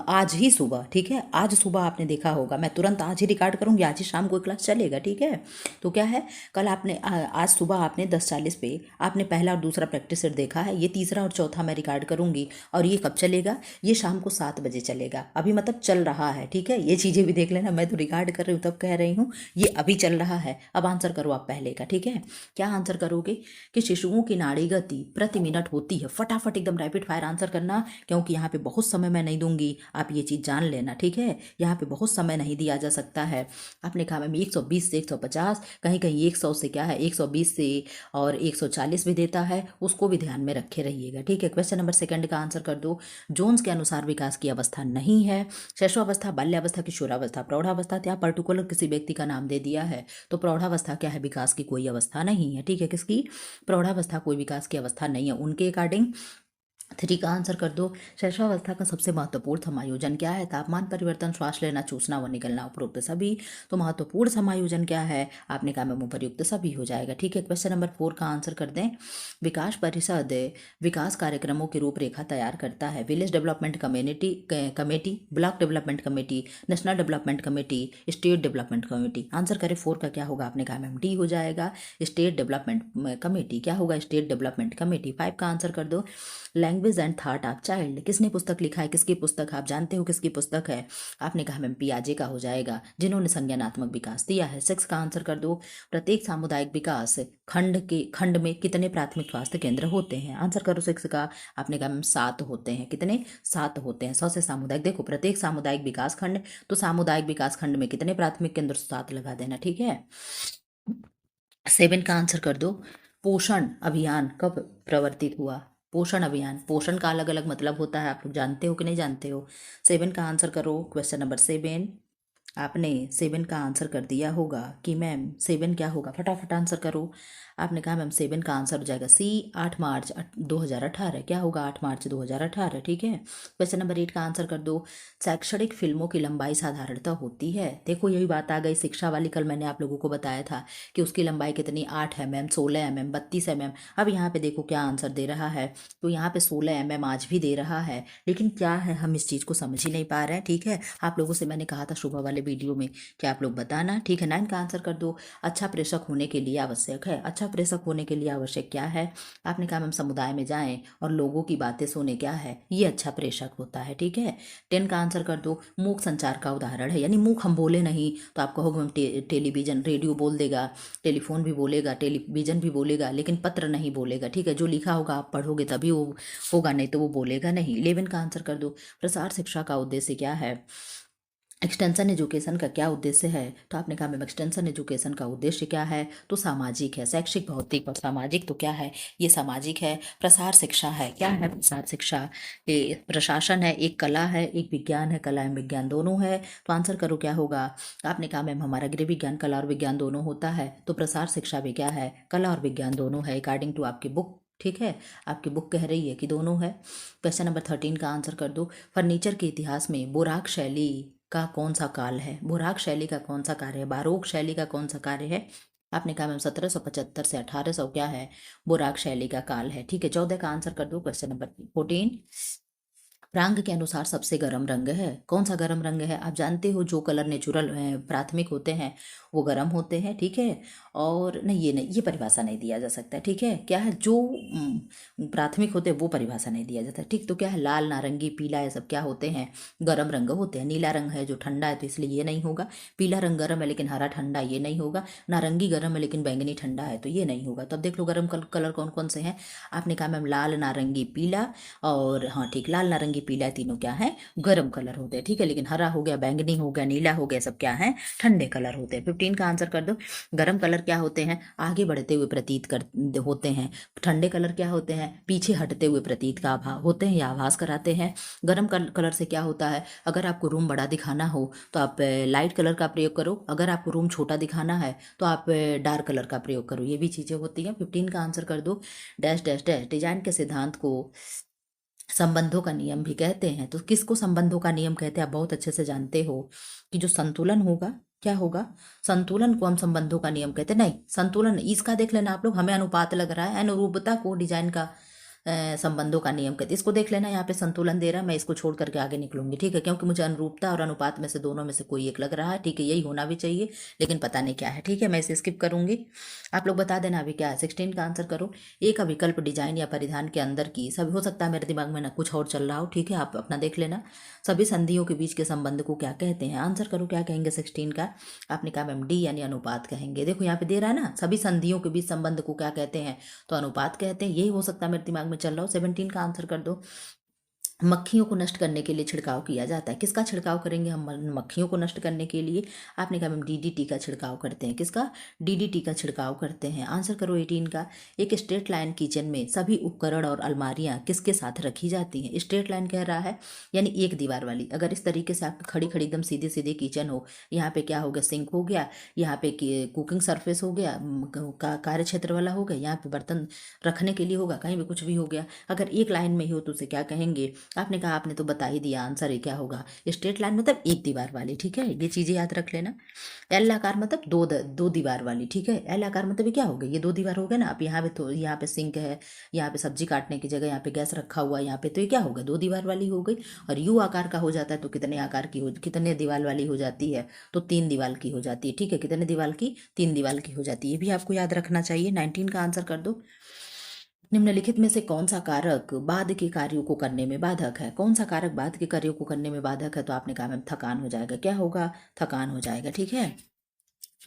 आज ही सुबह, ठीक है। आज सुबह आपने देखा होगा, मैं तुरंत आज ही रिकॉर्ड करूँगी, आज ही शाम को क्लास चलेगा, ठीक है। तो क्या है, कल आपने आज सुबह आपने 10:40 पे आपने पहला और दूसरा प्रैक्टिस सेट देखा है। ये तीसरा और चौथा मैं रिकॉर्ड करूँगी। और ये कब चलेगा, ये शाम को 7 बजे चलेगा। अभी मतलब चल रहा है, ठीक है। ये चीज़ें भी देख लेना, मैं तो रिकॉर्ड कर रही हूँ तब कह रही हूँ, ये अभी चल रहा है। अब आंसर करो आप पहले का, ठीक है। क्या आंसर करोगे कि शिशुओं की नाड़ी गति प्रति मिनट होती है। फटाफट एकदम रैपिड फायर आंसर करना, क्योंकि यहाँ पे बहुत समय मैं नहीं दूंगी, आप ये चीज़ जान लेना, ठीक है। यहाँ पे बहुत समय नहीं दिया जा सकता है। आपने कहा मैम 120 से 150, कहीं कहीं 100 से क्या है 120 से और 140 भी देता है, उसको भी ध्यान में रखे रहिएगा, ठीक है। क्वेश्चन नंबर सेकंड का आंसर कर दो। जोन्स के अनुसार विकास की अवस्था नहीं है। शैशवावस्था, बाल्यावस्था, किशोरावस्था, प्रौढ़ावस्था, क्या पर्टिकुलर किसी व्यक्ति का नाम दे दिया है। तो प्रौढ़ावस्था क्या है, विकास की कोई अवस्था नहीं है, ठीक है। किसकी, प्रौढ़ावस्था कोई विकास की अवस्था नहीं है उनके अकॉर्डिंग। 3 का आंसर कर दो। शैशवावस्था का सबसे महत्वपूर्ण समायोजन क्या है। तापमान परिवर्तन, श्वास लेना, चूसना व निकलना, उपरोक्त सभी। तो महत्वपूर्ण समायोजन क्या है, आपने कहा में उपयुक्त सभी हो जाएगा, ठीक है। क्वेश्चन नंबर 4 का आंसर कर दें। विकास परिषद विकास कार्यक्रमों की रूपरेखा तैयार करता है। Village development community committee, block development committee, national development committee, state development committee. Answer करें 4 का क्या होगा, आपने कहा मैम डी हो जाएगा। स्टेट डेवलपमेंट कमेटी क्या होगा, स्टेट डेवलपमेंट कमेटी। 5 का आंसर कर दो। Language and thought of child, किसने पुस्तक लिखा है, किसकी पुस्तक, आप जानते हो किसकी पुस्तक है। आपने कहा मैम पियाजे का हो जाएगा, जिन्होंने संज्ञानात्मक विकास दिया है। 6 का आंसर कर दो। प्रत्येक सामुदायिक विकास खंड में कितने प्राथमिक स्वास्थ्य केंद्र होते हैं। आंसर करो 6 का। आपने कहा मैम 7 होते हैं, कितने, 7 होते हैं। 100 से सामुदायिक, देखो प्रत्येक सामुदायिक विकास खंड, तो सामुदायिक विकास खंड में कितने प्राथमिक केंद्र, 7 लगा देना, ठीक है। 7 का आंसर कर दो। पोषण अभियान कब प्रवर्तित हुआ। पोषण अभियान, पोषण का अलग अलग मतलब होता है, आप लोग जानते हो कि नहीं जानते हो। 7 का आंसर करो। क्वेश्चन नंबर 7, आपने 7 का आंसर कर दिया होगा कि मैम 7 क्या होगा, फटाफट आंसर करो। आपने कहा मैम 7 का आंसर हो जाएगा सी, 8 मार्च 2018। क्या होगा, 8 मार्च 2018, ठीक है। क्वेश्चन नंबर 8 का आंसर कर दो। शैक्षणिक फिल्मों की लंबाई साधारणतः होती है। देखो यही बात आ गई शिक्षा वाली, कल मैंने आप लोगों को बताया था कि उसकी लंबाई कितनी, 8 mm, 16 mm, 32 mm। अब यहाँ पे देखो क्या आंसर दे रहा है, तो यहाँ पे 16 mm आज भी दे रहा है, लेकिन क्या है हम इस चीज़ को समझ ही नहीं पा रहे हैं, ठीक है। आप लोगों से मैंने कहा था सुबह वाले वीडियो में कि आप लोग बताना, ठीक है। 9 का आंसर कर दो। अच्छा प्रेषक होने के लिए आवश्यक है, अच्छा प्रेषक होने के लिए आवश्यक क्या है। आपने कहा हम समुदाय में जाएं और लोगों की बातें सुने, क्या है ये, अच्छा प्रेषक होता है, ठीक है। 10 का आंसर कर दो। मूक संचार का उदाहरण है, यानी मूक हम बोले नहीं तो आप कहोगे हम टेलीविजन रेडियो बोल देगा, टेलीफोन भी बोलेगा, टेलीविजन भी बोलेगा, लेकिन पत्र नहीं बोलेगा, ठीक है। जो लिखा होगा आप पढ़ोगे तभी वो होगा, नहीं तो वो बोलेगा नहीं। 11 का आंसर कर दो। प्रसार शिक्षा का उद्देश्य क्या है। एक्सटेंशन एजुकेशन का क्या उद्देश्य है, तो आपने कहा मैम एक्सटेंशन एजुकेशन का उद्देश्य क्या है, तो सामाजिक है, शैक्षिक, भौतिक और सामाजिक, तो क्या है ये सामाजिक है। प्रसार शिक्षा है, क्या है प्रसार शिक्षा, ये प्रशासन है, एक कला है, एक विज्ञान है, कला एवं विज्ञान दोनों है। तो आंसर करो क्या होगा। आपने कहा मैम हमारा गृह विज्ञान कला और विज्ञान दोनों होता है, तो प्रसार शिक्षा भी क्या है, कला और विज्ञान दोनों है, अकॉर्डिंग टू आपकी बुक, ठीक है। आपकी बुक कह रही है कि दोनों है। क्वेश्चन नंबर 13 का आंसर कर दो। फर्नीचर के इतिहास में बोराक शैली का कौन सा काल है। बोराक शैली का कौन सा कार्य है, बारोक शैली का कौन सा कार्य है। आपने कहा मैम 1775 से 1800 क्या है, बोराक शैली का काल है, ठीक है। 14 का आंसर कर दो। क्वेश्चन नंबर 14, प्रांग के अनुसार सबसे गर्म रंग है, कौन सा गर्म रंग है। आप जानते हो जो कलर नेचुरल प्राथमिक होते हैं वो गर्म होते हैं, ठीक है। और नहीं ये नहीं, ये परिभाषा नहीं दिया जा सकता, ठीक है। क्या है जो प्राथमिक होते हैं वो परिभाषा नहीं दिया जाता, ठीक। तो क्या है लाल, नारंगी, पीला, ये सब क्या होते हैं, गर्म रंग होते हैं। नीला रंग है जो ठंडा है, तो इसलिए ये नहीं होगा। पीला रंग गर्म है लेकिन हरा ठंडा, ये नहीं होगा। नारंगी गर्म है लेकिन बैंगनी ठंडा है, तो ये नहीं होगा। तो अब देख लो गर्म कलर कौन कौन से हैं। आपने कहा मैम लाल, नारंगी, पीला, और हाँ ठीक, लाल, नारंगी, पीला, तीनों क्या है, गर्म कलर होते हैं, ठीक है। लेकिन हरा हो गया, बैंगनी हो गया, नीला हो गया, सब क्या है, ठंडे कलर होते हैं। 15 का आंसर कर दो। गर्म कलर क्या होते हैं, आगे बढ़ते हुए प्रतीत कर होते हैं। ठंडे कलर क्या होते हैं, पीछे हटते हुए प्रतीत का आभास होते हैं या आभास कराते हैं। गर्म कलर से क्या होता है, अगर आपको रूम बड़ा दिखाना हो तो आप लाइट कलर का प्रयोग करो, अगर आपको रूम छोटा दिखाना है तो आप डार्क कलर का प्रयोग करो, ये भी चीज़ें होती हैं। 15 का आंसर कर दो। डैश डैश डैश डिजाइन के सिद्धांत को संबंधों का नियम भी कहते हैं। तो किसको संबंधों का नियम कहते हैं, आप बहुत अच्छे से जानते हो कि जो संतुलन होगा क्या होगा, संतुलन को हम संबंधों का नियम कहते हैं। नहीं, संतुलन इसका देख लेना आप लोग, हमें अनुपात लग रहा है, अनुरूपता को डिजाइन का संबंधों का नियम कहते हैं। इसको देख लेना, यहाँ पे संतुलन दे रहा है, मैं इसको छोड़ करके आगे निकलूंगी, ठीक है, क्योंकि मुझे अनुरूपता और अनुपात में से दोनों में से कोई एक लग रहा है, ठीक है, यही होना भी चाहिए, लेकिन पता नहीं क्या है, ठीक है, मैं इसे स्किप करूंगी। आप लोग बता देना अभी क्या है, 16 का आंसर करो। ए का विकल्प डिजाइन या परिधान के अंदर की सभी, हो सकता है मेरे दिमाग में ना कुछ और चल रहा हो, ठीक है, आप अपना देख लेना। सभी संधियों के बीच के संबंध को क्या कहते हैं, आंसर करो क्या कहेंगे 16 का। आपने कहा मैम डी यानी अनुपात कहेंगे, देखो यहाँ पे दे रहा है ना, सभी संधियों के बीच संबंध को क्या कहते हैं, तो अनुपात कहते हैं, यही हो सकता है मेरे दिमाग में चल रहा हो। 17 का आंसर कर दो। मक्खियों को नष्ट करने के लिए छिड़काव किया जाता है, किसका छिड़काव करेंगे हम मक्खियों को नष्ट करने के लिए, आपने कहा मैम डीडीटी का छिड़काव करते हैं, किसका, डीडीटी का छिड़काव करते हैं, आंसर करो 18 का। एक स्ट्रेट लाइन किचन में सभी उपकरण और अलमारियां किसके साथ रखी जाती हैं, स्ट्रेट लाइन कह रहा है यानी एक दीवार वाली, अगर इस तरीके से आपकी खड़ी खड़ी एकदम सीधे सीधे किचन हो, यहाँ पे क्या हो गया, सिंक हो गया, यहाँ पे कुकिंग सरफेस हो गया, कार्य क्षेत्र वाला हो गया, यहाँ पे बर्तन रखने के लिए होगा, कहीं भी कुछ भी हो गया, अगर एक लाइन में ही हो तो उसे क्या कहेंगे, आपने कहा, आपने तो बता ही दिया, आंसर है क्या होगा, स्ट्रेट लाइन मतलब एक दीवार वाली, ठीक है, ये चीजें याद रख लेना। एल आकार मतलब दो दीवार वाली, ठीक है, एल आकार मतलब ये क्या हो गया, ये दो दीवार हो गया ना, आप यहाँ पे तो यहाँ पे सिंक है, यहाँ पे सब्जी काटने की जगह यहाँ पे गैस रखा हुआ है, यहाँ पे तो ये क्या होगा, दो दीवार वाली हो गई। और यू आकार का हो जाता है तो कितने आकार की हो, कितने दीवार वाली हो जाती है, तो 3 दीवार की हो जाती है, ठीक है, कितने दीवार की, 3 दीवार की हो जाती है, ये भी आपको याद रखना चाहिए। 19 का आंसर कर दो। निम्नलिखित में से कौन सा कारक बाद के कार्यों को करने में बाधक है, कौन सा कारक बाद के कार्यों को करने में बाधक है, तो आपने कहा मैम थकान हो जाएगा, क्या होगा, थकान हो जाएगा, ठीक है।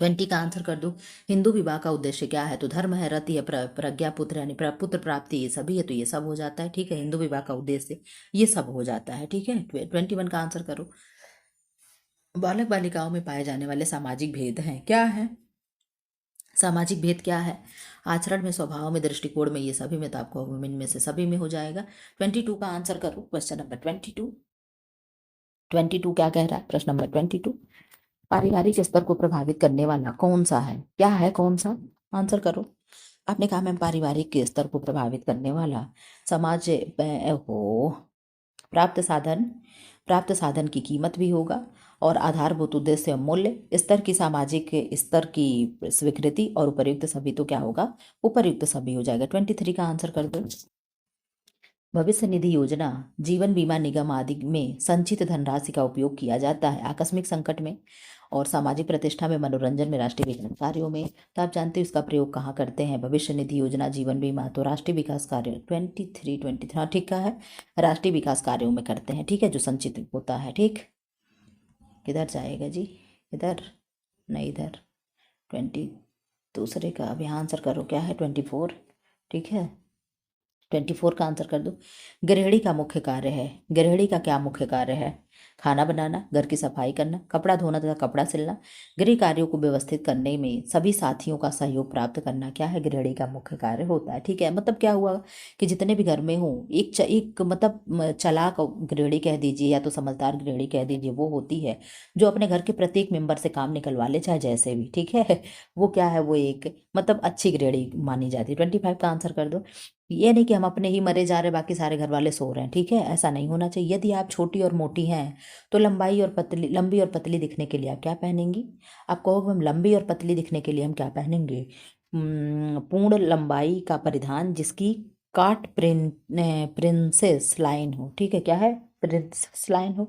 20 का आंसर कर दो। हिंदू विवाह का उद्देश्य क्या है, तो धर्म है, रति है, प्रज्ञा पुत्र यानी पुत्र प्राप्ति, ये सभी है, तो ये सब हो जाता है, ठीक है, हिंदू विवाह का उद्देश्य ये सब हो जाता है, ठीक है। 21 का आंसर करो। बालक बालिकाओं में पाए जाने वाले सामाजिक भेद हैं, क्या है, सामाजिक भेद क्या है, आचरण में, स्वभाव में, दृष्टिकोण में, ये सभी में, तो आपको इनमें से सभी में हो जाएगा। 22 का आंसर करो, क्वेश्चन नंबर 22। 22 क्या कह रहा है, प्रश्न नंबर 22, पारिवारिक स्तर को प्रभावित करने वाला कौन सा है, क्या है, कौन सा, आंसर करो। आपने कहा मैम पारिवारिक के स्तर को प्रभावित करने वाला समाज हो, प्राप्त साधन, प्राप्त साधन की कीमत भी होगा, और आधारभूत उद्देश्य मूल्य, स्तर की, सामाजिक स्तर की स्वीकृति, और उपयुक्त सभी, तो क्या होगा, उपयुक्त सभी हो जाएगा। 23 का आंसर कर दो। भविष्य निधि योजना, जीवन बीमा निगम आदि में संचित धनराशि का उपयोग किया जाता है आकस्मिक संकट में, और सामाजिक प्रतिष्ठा में, मनोरंजन में, राष्ट्रीय विकास कार्यों में, तो आप जानते हो इसका प्रयोग कहाँ करते हैं, भविष्य निधि योजना, जीवन बीमा, तो राष्ट्रीय विकास कार्य 23 हाँ ठीक है, राष्ट्रीय विकास कार्यों में करते हैं, ठीक है, जो संचित होता है, ठीक। किधर जाएगा जी, इधर नहीं, इधर 20 दूसरे का, अभी आंसर करो क्या है, 24, ठीक है, 24 का आंसर कर दो। गृहिणी का मुख्य कार्य है, गृहिणी का क्या मुख्य कार्य है, खाना बनाना, घर की सफाई करना, कपड़ा धोना तथा कपड़ा सिलना, गृह कार्यों को व्यवस्थित करने में सभी साथियों का सहयोग प्राप्त करना, क्या है, गृहिणी का मुख्य कार्य होता है, ठीक है। मतलब क्या हुआ कि जितने भी घर में हो, एक मतलब चालाक गृहिणी कह दीजिए या तो समझदार गृहिणी कह दीजिए, वो होती है जो अपने घर के प्रत्येक मेंबर से काम निकलवा ले, चाहे जैसे भी, ठीक है, वो क्या है, वो एक मतलब अच्छी गृहिणी मानी जाती है। 25 का आंसर कर दो। ये नहीं कि हम अपने ही मरे जा रहे, बाकी सारे घर वाले सो रहे हैं, ठीक है, ऐसा नहीं होना चाहिए। यदि आप छोटी और मोटी हैं तो लंबी और पतली दिखने के लिए आप क्या पहनेंगी, आप कहोगे हम लंबी और पतली दिखने के लिए हम क्या पहनेंगे, पूर्ण लंबाई का परिधान जिसकी काट प्रिंसेस लाइन हो, ठीक है, क्या है, प्रिंसेस लाइन हो।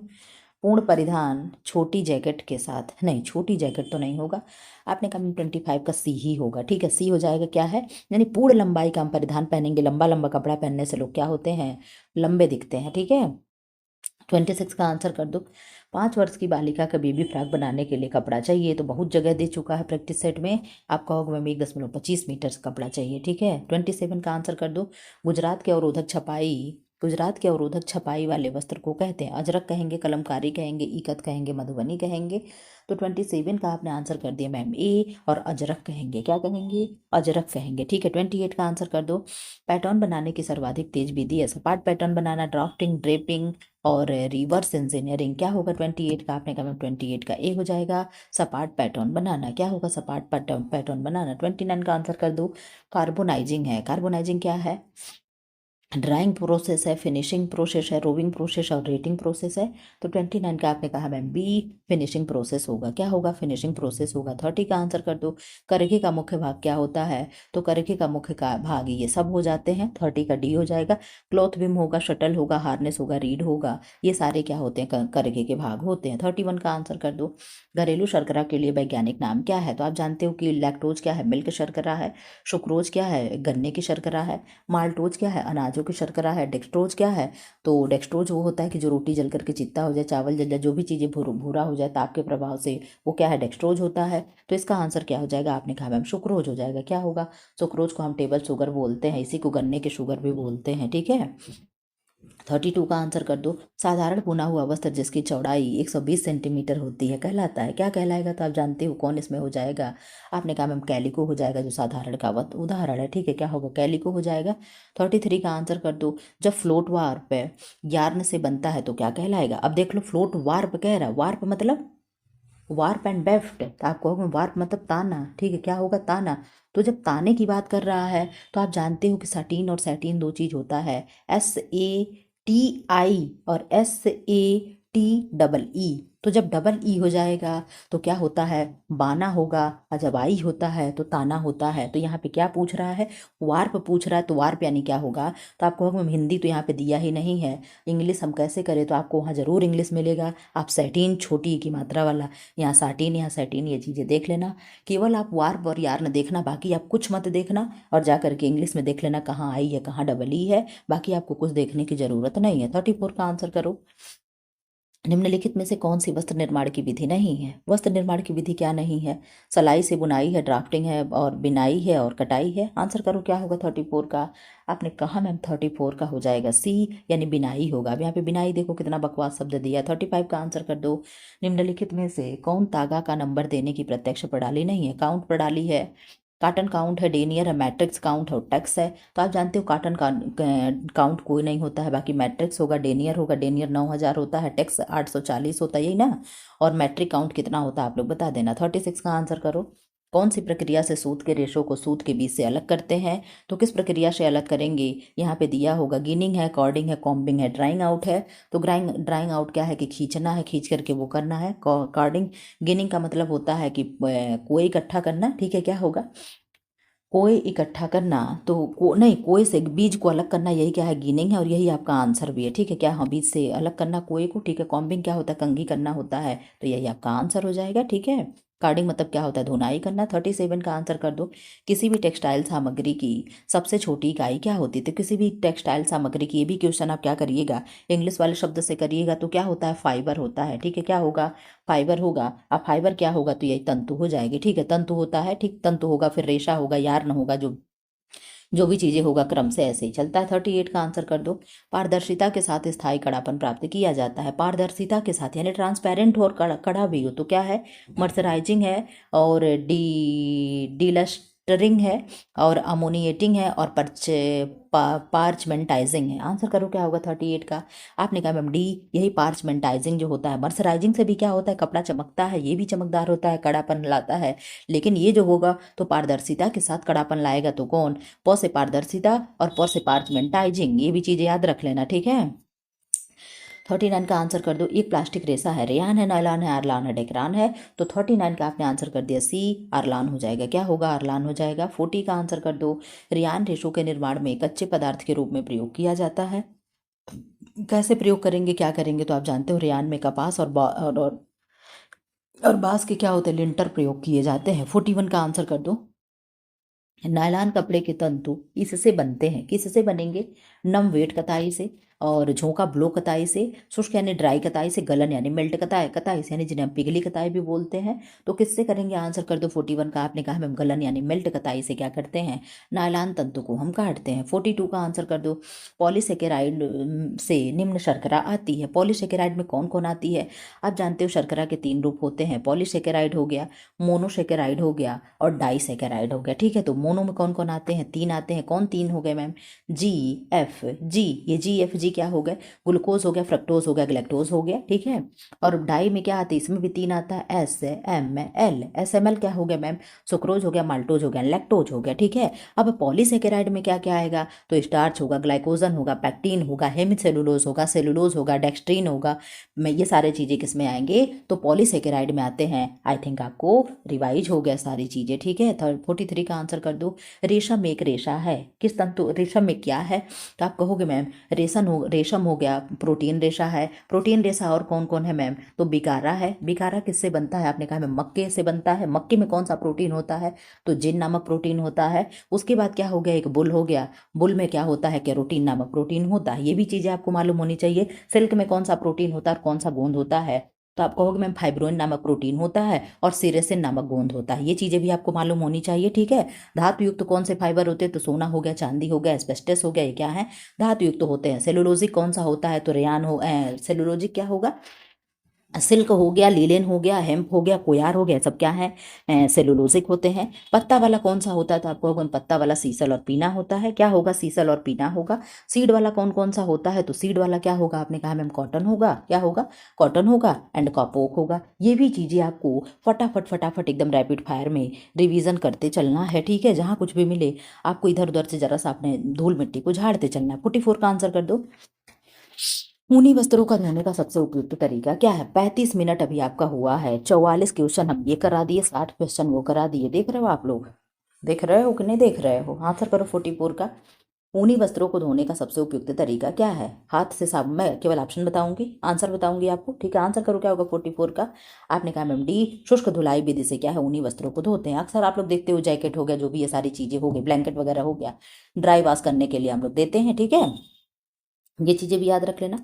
पूर्ण परिधान छोटी जैकेट के साथ, नहीं छोटी जैकेट तो नहीं होगा, आपने कहा 25 का सी ही होगा, ठीक है, सी हो जाएगा, क्या है, यानी पूर्ण लंबाई का हम परिधान पहनेंगे, लंबा लंबा कपड़ा पहनने से लोग क्या होते हैं, लंबे दिखते हैं, ठीक है। 26 का आंसर कर दो। 5 वर्ष की बालिका का बेबी फ्रॉक बनाने के लिए कपड़ा चाहिए, तो बहुत जगह दे चुका है प्रैक्टिस सेट में, आप कहोगे मैम 1.25 मीटर कपड़ा चाहिए, ठीक है। 27 का आंसर कर दो। गुजरात के अवरोधक छपाई वाले वस्त्र को कहते हैं, अजरक कहेंगे, कलमकारी कहेंगे, इकत कहेंगे, मधुबनी कहेंगे, तो 27 का आपने आंसर कर दिया मैम ए, और अजरक कहेंगे, क्या कहेंगे, अजरक कहेंगे, ठीक है। 28 का आंसर कर दो। पैटर्न बनाने की सर्वाधिक तेज विधि है, सपाट पैटर्न बनाना, ड्राफ्टिंग, ड्रेपिंग और रिवर्स इंजीनियरिंग, क्या होगा 28 का, आपने कहा मैम 28 का ए हो जाएगा, सपाट पैटर्न बनाना, क्या होगा, सपाट पैटर्न बनाना। 29 का आंसर कर दो। कार्बोनाइजिंग है, कार्बोनाइजिंग क्या है, ड्राइंग प्रोसेस है, फिनिशिंग प्रोसेस है, रोविंग प्रोसेस और रेटिंग प्रोसेस है। तो 29 का आपने कहा मैम बी फिनिशिंग प्रोसेस होगा। क्या होगा? फिनिशिंग प्रोसेस होगा। 30 का आंसर कर दो। करघे का मुख्य भाग क्या होता है? तो करघे का मुख्य का भाग ये सब हो जाते हैं। 30 का डी हो जाएगा। क्लॉथ विम होगा, शटल होगा, हार्नेस होगा, रीड होगा, ये सारे क्या होते हैं? करघे के भाग होते हैं। 31 का आंसर कर दो। घरेलू शर्करा के लिए वैज्ञानिक नाम क्या है? तो आप जानते हो कि लैक्टोज क्या है? मिल्क शर्करा है। सुक्रोज क्या है? गन्ने की शर्करा है। माल्टोज क्या है? अनाजों की शर्करा है। डेक्सट्रोज क्या है? तो डेक्सट्रोज वो होता है कि जो रोटी जल करके चित्ता हो जाए, चावल जल जाए, जो भी चीज़ें भूरा हो जाए ताप के प्रभाव से, वो क्या है? डेक्सट्रोज होता है। तो इसका आंसर क्या हो जाएगा? आपने कहा मैम सुक्रोज हो जाएगा। क्या होगा? सुक्रोज को हम टेबल शुगर बोलते हैं, इसी को गन्ने के शुगर भी बोलते हैं। ठीक है। 32 का आंसर कर दो। साधारण बुना हुआ वस्त्र जिसकी चौड़ाई 120 सेंटीमीटर होती है कहलाता है। क्या कहलाएगा? तो आप जानते हो कौन इसमें हो जाएगा? आपने कहा मैम कैलिको हो जाएगा, जो साधारण का उदाहरण है। ठीक है, क्या होगा? कैलिको हो जाएगा। 33 का आंसर कर दो। जब फ्लोट वार्प यार्न से बनता है तो क्या कहलाएगा? अब देख लो, फ्लोट वार्प कह रहा है, वार्प मतलब वार्प एंड बेफ्ट। तो आप कहोगे वार्प मतलब ताना। ठीक है, क्या होगा? ताना। तो जब ताने की बात कर रहा है तो आप जानते हो कि सटीन और सैटीन दो चीज होता है। SATI और SATEE। तो जब डबल ई हो जाएगा तो क्या होता है? बाना होगा। और जब आई होता है तो ताना होता है। तो यहाँ पे क्या पूछ रहा है? वार्प पूछ रहा है। तो वार्प यानी क्या होगा? तो आपको मैम हिंदी तो यहाँ पे दिया ही नहीं है, इंग्लिश हम कैसे करें? तो आपको वहाँ जरूर इंग्लिश मिलेगा। आप सैटीन छोटी की मात्रा वाला, यहाँ साटीन, यहाँ सैटीन, ये चीज़ें देख लेना। केवल आप वार्प और यार्न देखना, बाकी आप कुछ मत देखना। और जा करके इंग्लिश में देख लेना कहाँ आई है, कहाँ डबल ई है। बाकी आपको कुछ देखने की जरूरत नहीं है। 34 का आंसर करो। निम्नलिखित में से कौन सी वस्त्र निर्माण की विधि नहीं है? वस्त्र निर्माण की विधि क्या नहीं है? सलाई से बुनाई है, ड्राफ्टिंग है, और बिनाई है, और कटाई है। आंसर करो क्या होगा 34 का? आपने कहा मैम 34 का हो जाएगा सी, यानी बिनाई होगा। अब यहाँ पे बिनाई देखो कितना बकवास शब्द दिया। 35 का आंसर कर दो। निम्नलिखित में से कौन तागा का नंबर देने की प्रत्यक्ष प्रणाली नहीं है? काउंट प्रणाली है, कार्टन काउंट है, डेनियर है, मैट्रिक्स काउंट है, और टैक्स है। तो आप जानते हो कार्टन काउंट कोई नहीं होता है, बाकी मैट्रिक्स होगा, डेनियर होगा। डेनियर 9000 होता है, टैक्स 840 होता है, यही ना। और मैट्रिक काउंट कितना होता है आप लोग बता देना। 36 का आंसर करो। कौन सी प्रक्रिया से सूत के रेशों को सूत के बीज से अलग करते हैं? तो किस प्रक्रिया से अलग करेंगे? यहाँ पे दिया होगा। गिनिंग है, कॉर्डिंग है, कॉम्बिंग है, ड्राइंग आउट है। तो ड्राइंग आउट क्या है? कि खींचना है, खींच करके वो करना है। कॉर्डिंग, गिनिंग का मतलब होता है कि कोई इकट्ठा करना। ठीक है, क्या होगा? कोई इकट्ठा करना। तो नहीं, कोई से बीज को अलग करना, यही क्या है? गिनिंग है। और यही आपका आंसर भी है। ठीक है, क्या? हाँ, बीज से अलग करना कोई को। ठीक है, कॉम्बिंग क्या होता है? कंघी करना होता है। तो यही आपका आंसर हो जाएगा। ठीक है। कार्डिंग मतलब क्या होता है? धुनाई करना। 37 का आंसर कर दो। किसी भी टेक्सटाइल सामग्री की सबसे छोटी इकाई क्या होती है? तो किसी भी टेक्सटाइल सामग्री की, ये भी क्वेश्चन आप क्या करिएगा? इंग्लिश वाले शब्द से करिएगा। तो क्या होता है? फाइबर होता है। ठीक है, क्या होगा? फाइबर होगा। अब फाइबर क्या होगा? तो यही तंतु हो जाएगी। ठीक है, तंतु होता है। ठीक, तंतु होगा, फिर रेशा होगा, यार्न होगा, जो जो भी चीजें होगा क्रम से ऐसे ही चलता है। 38 का आंसर कर दो। पारदर्शिता के साथ स्थायी कड़ापन प्राप्त किया जाता है। पारदर्शिता के साथ यानी ट्रांसपेरेंट हो और कड़ा भी हो तो क्या है? मर्सराइजिंग है, और डीलस्टरिंग है, और अमोनिएटिंग है, और पार्चमेंटाइजिंग है। आंसर करो क्या होगा 38 का? आपने कहा मैम डी, यही पार्चमेंटाइजिंग जो होता है। मर्सराइजिंग से भी क्या होता है? कपड़ा चमकता है, ये भी चमकदार होता है, कड़ापन लाता है। लेकिन ये जो होगा तो पारदर्शिता के साथ कड़ापन लाएगा। तो कौन? प से पारदर्शिता और प से पार्चमेंटाइजिंग, ये भी चीजें याद रख लेना। ठीक है। 39 का आंसर कर दो। एक प्लास्टिक रेशा है, रेयान है, नायलॉन है, आरलान है, डेकरान है। तो 39 का आपने आंसर कर दिया सी, आरलान हो जाएगा। क्या होगा? आरलान हो जाएगा। 40 का आंसर कर दो। रेयान रेशों के निर्माण में कच्चे पदार्थ के रूप में प्रयोग किया जाता है। कैसे प्रयोग करेंगे, क्या करेंगे? तो आप जानते हो रेयान में कपास और बांस के क्या होते हैं? लिंटर प्रयोग किए जाते हैं। 41 का आंसर कर दो। नायलॉन कपड़े के तंतु इससे बनते हैं। किससे बनेंगे? नम वेट कताई से, और झोंका ब्लो कताई से, शुष्क यानी ड्राई कताई से, गलन यानी मेल्ट कताई कताई से, यानी जिन्हें हम पिघली कताई भी बोलते हैं। तो किससे करेंगे? आंसर कर दो 41 का। आपने कहा मैम गलन यानी मेल्ट कताई से क्या करते हैं? नायलॉन तंतु को हम काटते हैं। 42 का आंसर कर दो। पॉलीसेकेराइड से निम्न शर्करा आती है। पॉलीसेकेराइड में कौन कौन आती है? आप जानते हो शर्करा के 3 रूप होते हैं। पॉलीसेकेराइड हो गया, मोनोसेकेराइड हो गया, और डाइसेकेराइड हो गया। ठीक है, तो मोनो में कौन कौन आते हैं? 3 आते हैं। कौन 3 हो गए मैम? G, F जी, ये GFG क्या हो गया, ग्लूकोज हो गया, फ्रक्टोज हो गया, ग्लैक्टोज हो गया, ठीक है। और डाई में क्या आती है, इसमें भी 3 आता है, SML। SML क्या हो गया मैम, सुक्रोज हो गया, माल्टोज हो गया, लैक्टोज हो गया, ठीक है। अब पॉलीसेकेराइड में क्या क्या आएगा, तो स्टार्च होगा, ग्लाइकोजन होगा, पैक्टीन होगा, हेमिसेलुलोज होगा, सेलुलोज होगा, डेक्सट्रीन होगा। मैं ये सारे चीज़ें किस में आएंगे, तो पॉलीसेकेराइड में आते हैं। आई थिंक आपको रिवाइज हो गया सारी चीज़ें, ठीक है। 43 का आंसर कर दो। रेशम एक रेशा है, किस तंतु, रेशम में क्या है, तो आप कहोगे मैम रेशम हो गया, प्रोटीन रेशा है। प्रोटीन रेशा और कौन कौन है मैम, तो बिकारा है। बिकारा किससे बनता है, आपने कहा मैम मक्के से बनता है। मक्के में कौन सा प्रोटीन होता है, तो जिन नामक प्रोटीन होता है। उसके बाद क्या हो गया, एक बुल हो गया। बुल में क्या होता है, कैरोटीन नामक प्रोटीन होता है। ये भी चीज़ें आपको मालूम होनी चाहिए। सिल्क में कौन सा प्रोटीन होता है और कौन सा गोंद होता है, तो आप कहोगे मैम फाइब्रोइन नामक प्रोटीन होता है और सिरेसिन नामक गोंद होता है। ये चीज़ें भी आपको मालूम होनी चाहिए, ठीक है। धातु युक्त तो कौन से फाइबर होते हैं, तो सोना हो गया, चांदी हो गया, एस्बेस्टस हो गया, ये क्या है, धातु युक्त तो होते हैं। सेलुलोजिक कौन सा होता है, तो रेयान हो, सेलुलोजिक क्या होगा, सिल्क हो गया, लीलेन हो गया, हेम्प हो गया, कोयार हो गया, सब क्या है, सेलुलोजिक होते हैं। पत्ता वाला कौन सा होता है, तो आपको होगा पत्ता वाला सीसल और पीना होता है। क्या होगा, सीसल और पीना होगा। सीड वाला कौन कौन सा होता है, तो सीड वाला क्या होगा, आपने कहा मैम कॉटन होगा, क्या होगा, कॉटन होगा एंड कॉपोक होगा। ये भी चीज़ें आपको फटाफट फटाफट एकदम रैपिड फायर में रिवीजन करते चलना है, ठीक है। जहाँ कुछ भी मिले आपको इधर उधर से जरा सा अपने धूल मिट्टी को झाड़ते चलना है। 44 का आंसर कर दो। ऊनी वस्त्रों का धोने का सबसे उपयुक्त तरीका क्या है, 35 मिनट अभी आपका हुआ है। 44 क्वेश्चन हम ये करा दिए, 60 क्वेश्चन वो करा दिए। देख रहे हो आप लोग, देख रहे हो कि नहीं देख रहे हो, आंसर करो 44 का। ऊनी वस्त्रों को धोने का सबसे उपयुक्त तरीका क्या है, हाथ से साबुन, मैं केवल ऑप्शन बताऊंगी, आंसर बताऊंगी आपको, ठीक है। आंसर करो क्या होगा 44 का, आपने कहा मैम डी, शुष्क धुलाई विधि से क्या है, ऊनी वस्त्रों को धोते हैं। अक्सर आप लोग देखते हो, जैकेट हो गया, जो भी ये सारी चीजें हो गई, ब्लैंकेट वगैरह हो गया, ड्राई वॉश करने के लिए हम लोग देते हैं, ठीक है। ये चीजें भी याद रख लेना।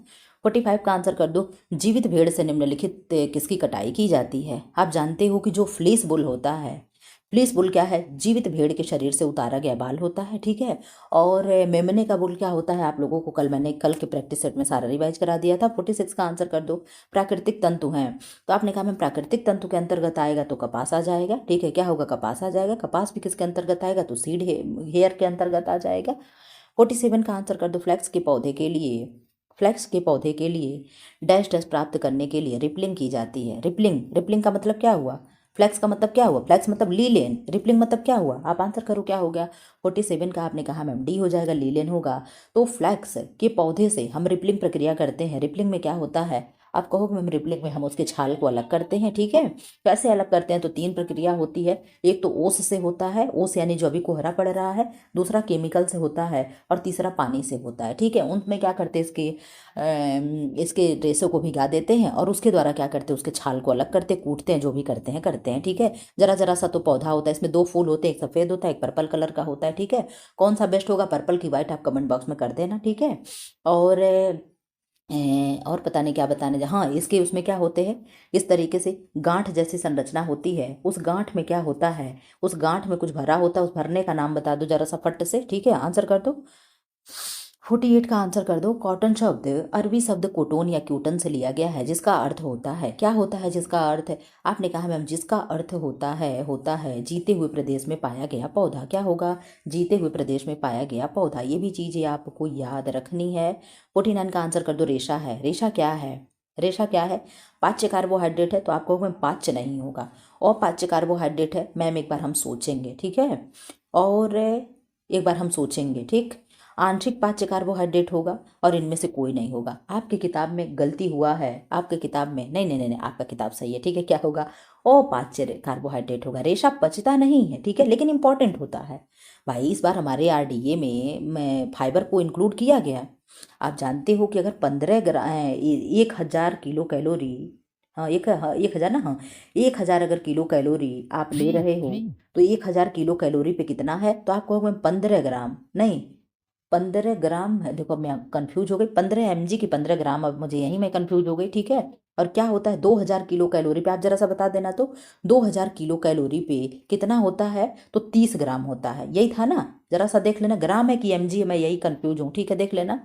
45 का आंसर कर दो। जीवित भेड़ से निम्नलिखित किसकी कटाई की जाती है, आप जानते हो कि जो फ्लीस बुल होता है, फ्लीस बुल क्या है, जीवित भेड़ के शरीर से उतारा गया बाल होता है, ठीक है। और मेमने का बुल क्या होता है, आप लोगों को कल मैंने कल के प्रैक्टिस सेट में सारा रिवाइज करा दिया था। 46 का आंसर कर दो। प्राकृतिक तंतु हैं, तो आपने कहा मैम प्राकृतिक तंतु के अंतर्गत आएगा तो कपास आ जाएगा, ठीक है। क्या होगा, कपास आ जाएगा। कपास भी किसके अंतर्गत आएगा, तो सीड हेयर के अंतर्गत आ जाएगा। 47 का आंसर कर दो। फ्लैक्स के पौधे के लिए डैश डैश प्राप्त करने के लिए रिपलिंग की जाती है। रिपलिंग, रिपलिंग का मतलब क्या हुआ, फ्लैक्स का मतलब क्या हुआ, फ्लैक्स मतलब लीलेन, रिपलिंग मतलब क्या हुआ, आप आंसर करो क्या हो गया। 47 का आपने कहा मैम डी हो जाएगा, लीलेन होगा। तो फ्लैक्स के पौधे से हम रिपलिंग प्रक्रिया करते हैं। रिपलिंग में क्या होता है, आप कहोगे मैम रिपलिंग में हम उसके छाल को अलग करते हैं, ठीक है। कैसे अलग करते हैं, तो 3 प्रक्रिया होती है। एक तो ओस से होता है, ओस यानी जो अभी कोहरा पड़ रहा है, दूसरा केमिकल से होता है और तीसरा पानी से होता है, ठीक है। उनमें क्या करते हैं, इसके रेशों को भिगा देते हैं और उसके द्वारा क्या करते हैं, उसके छाल को अलग करते हैं, कूटते हैं, जो भी करते हैं, ठीक है। जरा जरा सा तो पौधा होता है, इसमें 2 फूल होते हैं, एक सफ़ेद होता है, एक पर्पल कलर का होता है, ठीक है। कौन सा बेस्ट होगा, पर्पल की वाइट, आप कमेंट बॉक्स में कर देना, ठीक है। और और पता नहीं क्या बताने हाँ, इसके उसमें क्या होते हैं, इस तरीके से गांठ जैसी संरचना होती है। उस गांठ में क्या होता है, उस गांठ में कुछ भरा होता है, उस भरने का नाम बता दो जरा सा फट से, ठीक है। आंसर कर दो। 48 का आंसर कर दो। कॉटन शब्द अरबी शब्द कोटोन या क्यूटन से लिया गया है, जिसका अर्थ होता है, क्या होता है, जिसका अर्थ है, आपने कहा मैम जिसका अर्थ होता है जीते हुए प्रदेश में पाया गया पौधा। क्या होगा, जीते हुए प्रदेश में पाया गया पौधा। ये भी चीज़ें आपको याद रखनी है। 49 का आंसर कर दो। रेशा है, रेशा क्या है, रेशा क्या है, पाच्य कार्बोहाइड्रेट है, तो आपको मैम पाच्य नहीं होगा। और पाच्य कार्बोहाइड्रेट है मैम, एक बार हम सोचेंगे, ठीक है। और एक बार हम सोचेंगे, ठीक। आंशिक पाच्य कार्बोहाइड्रेट होगा और इनमें से कोई नहीं होगा। आपकी किताब में गलती हुआ है, आपके किताब में नहीं नहीं नहीं नहीं, आपका किताब सही है, ठीक है। क्या होगा, अपाच्य कार्बोहाइड्रेट होगा। रेशा पचता नहीं है, ठीक है, लेकिन इंपॉर्टेंट होता है भाई। इस बार हमारे आरडीए में फाइबर को इंक्लूड किया गया। आप जानते हो कि अगर 1,000 किलो कैलोरी, हाँ 1,000 ना, हाँ 1,000 अगर किलो कैलोरी आप ले रहे हो, तो 1,000 किलो कैलोरी पे कितना है, तो आप कहोगे 15 ग्राम नहीं, 15 ग्राम है। देखो मैं कंफ्यूज हो गई, 15 mg की 15 ग्राम, अब मुझे यहीं मैं कंफ्यूज हो गई, ठीक है। और क्या होता है, 2,000 किलो कैलोरी पे, आप जरा सा बता देना तो, 2,000 किलो कैलोरी पे कितना होता है, तो 30 ग्राम होता है, यही था ना। जरा सा देख लेना, ग्राम है कि mg है, मैं यही कंफ्यूज हूँ, ठीक है, देख लेना।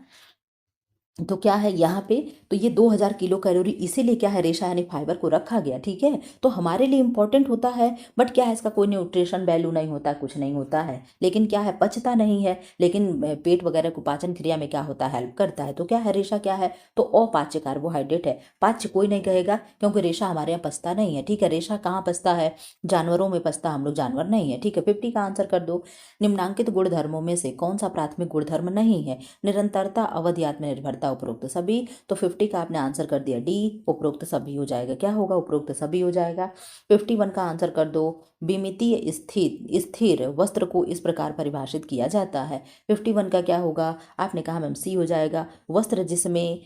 तो क्या है यहाँ पे, तो ये 2000 किलो कैलोरी इसीलिए क्या है, रेशा यानी फाइबर को रखा गया, ठीक है। तो हमारे लिए इंपॉर्टेंट होता है, बट क्या है, इसका कोई न्यूट्रिशन वैल्यू नहीं होता, कुछ नहीं होता है, लेकिन क्या है, पचता नहीं है, लेकिन पेट वगैरह को पाचन क्रिया में क्या होता है, हेल्प करता है। तो क्या है, रेशा क्या है, तो अपाच्य कार्बोहाइड्रेट है। पाच्य कोई नहीं कहेगा क्योंकि रेशा हमारे यहाँ पचता नहीं है, ठीक है। रेशा कहाँ पचता है, जानवरों में पचता, हम लोग जानवर नहीं है, ठीक है। 50 का आंसर कर दो। निम्नांकित गुणधर्मों में से कौन सा प्राथमिक गुणधर्म नहीं है, निरंतरता, अवधि, आत्मनिर्भरता, उपरोक्त सभी। तो 50 का आपने आंसर कर दिया डी, उपरोक्त सभी हो जाएगा। क्या होगा, उपरोक्त सभी हो जाएगा। 51 का आंसर कर दो। विमितीय स्थिर स्थिर वस्त्र को इस प्रकार परिभाषित किया जाता है। 51 का क्या होगा, आपने कहा मैम सी हो जाएगा। वस्त्र जिसमें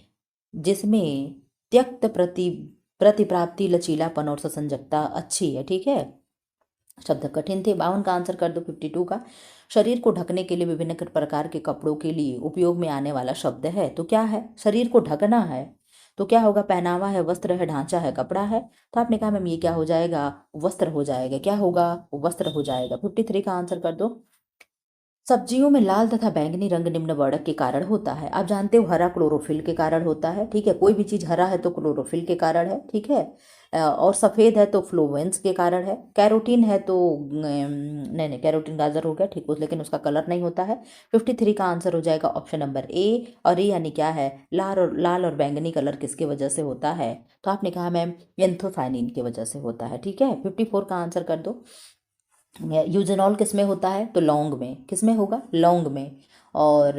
जिसमें त्यक्त प्रतिप्राप्ति, लचीलापन और ससंजकता अच्छी है, ठीक है। शब्द कठिन थे। 52 का आंसर कर दो। 52 का, शरीर को ढकने के लिए विभिन्न प्रकार के कपड़ों के लिए उपयोग में आने वाला शब्द है। तो क्या है, शरीर को ढकना है, तो क्या होगा, पहनावा है, वस्त्र है, ढांचा है, कपड़ा है। तो आपने कहा मैम ये क्या हो जाएगा, वस्त्र हो जाएगा। क्या होगा, वस्त्र हो जाएगा। 53 का आंसर कर दो। सब्जियों में लाल तथा बैंगनी रंग निम्न वर्णक के कारण होता है। आप जानते हो हरा क्लोरोफिल के कारण होता है, ठीक है। कोई भी चीज हरा है तो क्लोरोफिल के कारण है, ठीक है। और सफेद है तो फ्लोवेंस के कारण है। कैरोटीन है तो नहीं नहीं, कैरोटीन गाजर हो गया, ठीक हो, लेकिन उसका कलर नहीं होता है। 53 का आंसर हो जाएगा ऑप्शन नंबर ए। और ए यानी क्या है, लाल और बैंगनी कलर किसके वजह से होता है, तो आपने कहा मैम एंथोसाइनिन की वजह से होता है, ठीक है। 54 का आंसर कर दो। यूजेनॉल किस में होता है, तो लौंग में। किस में होगा, लौंग में। और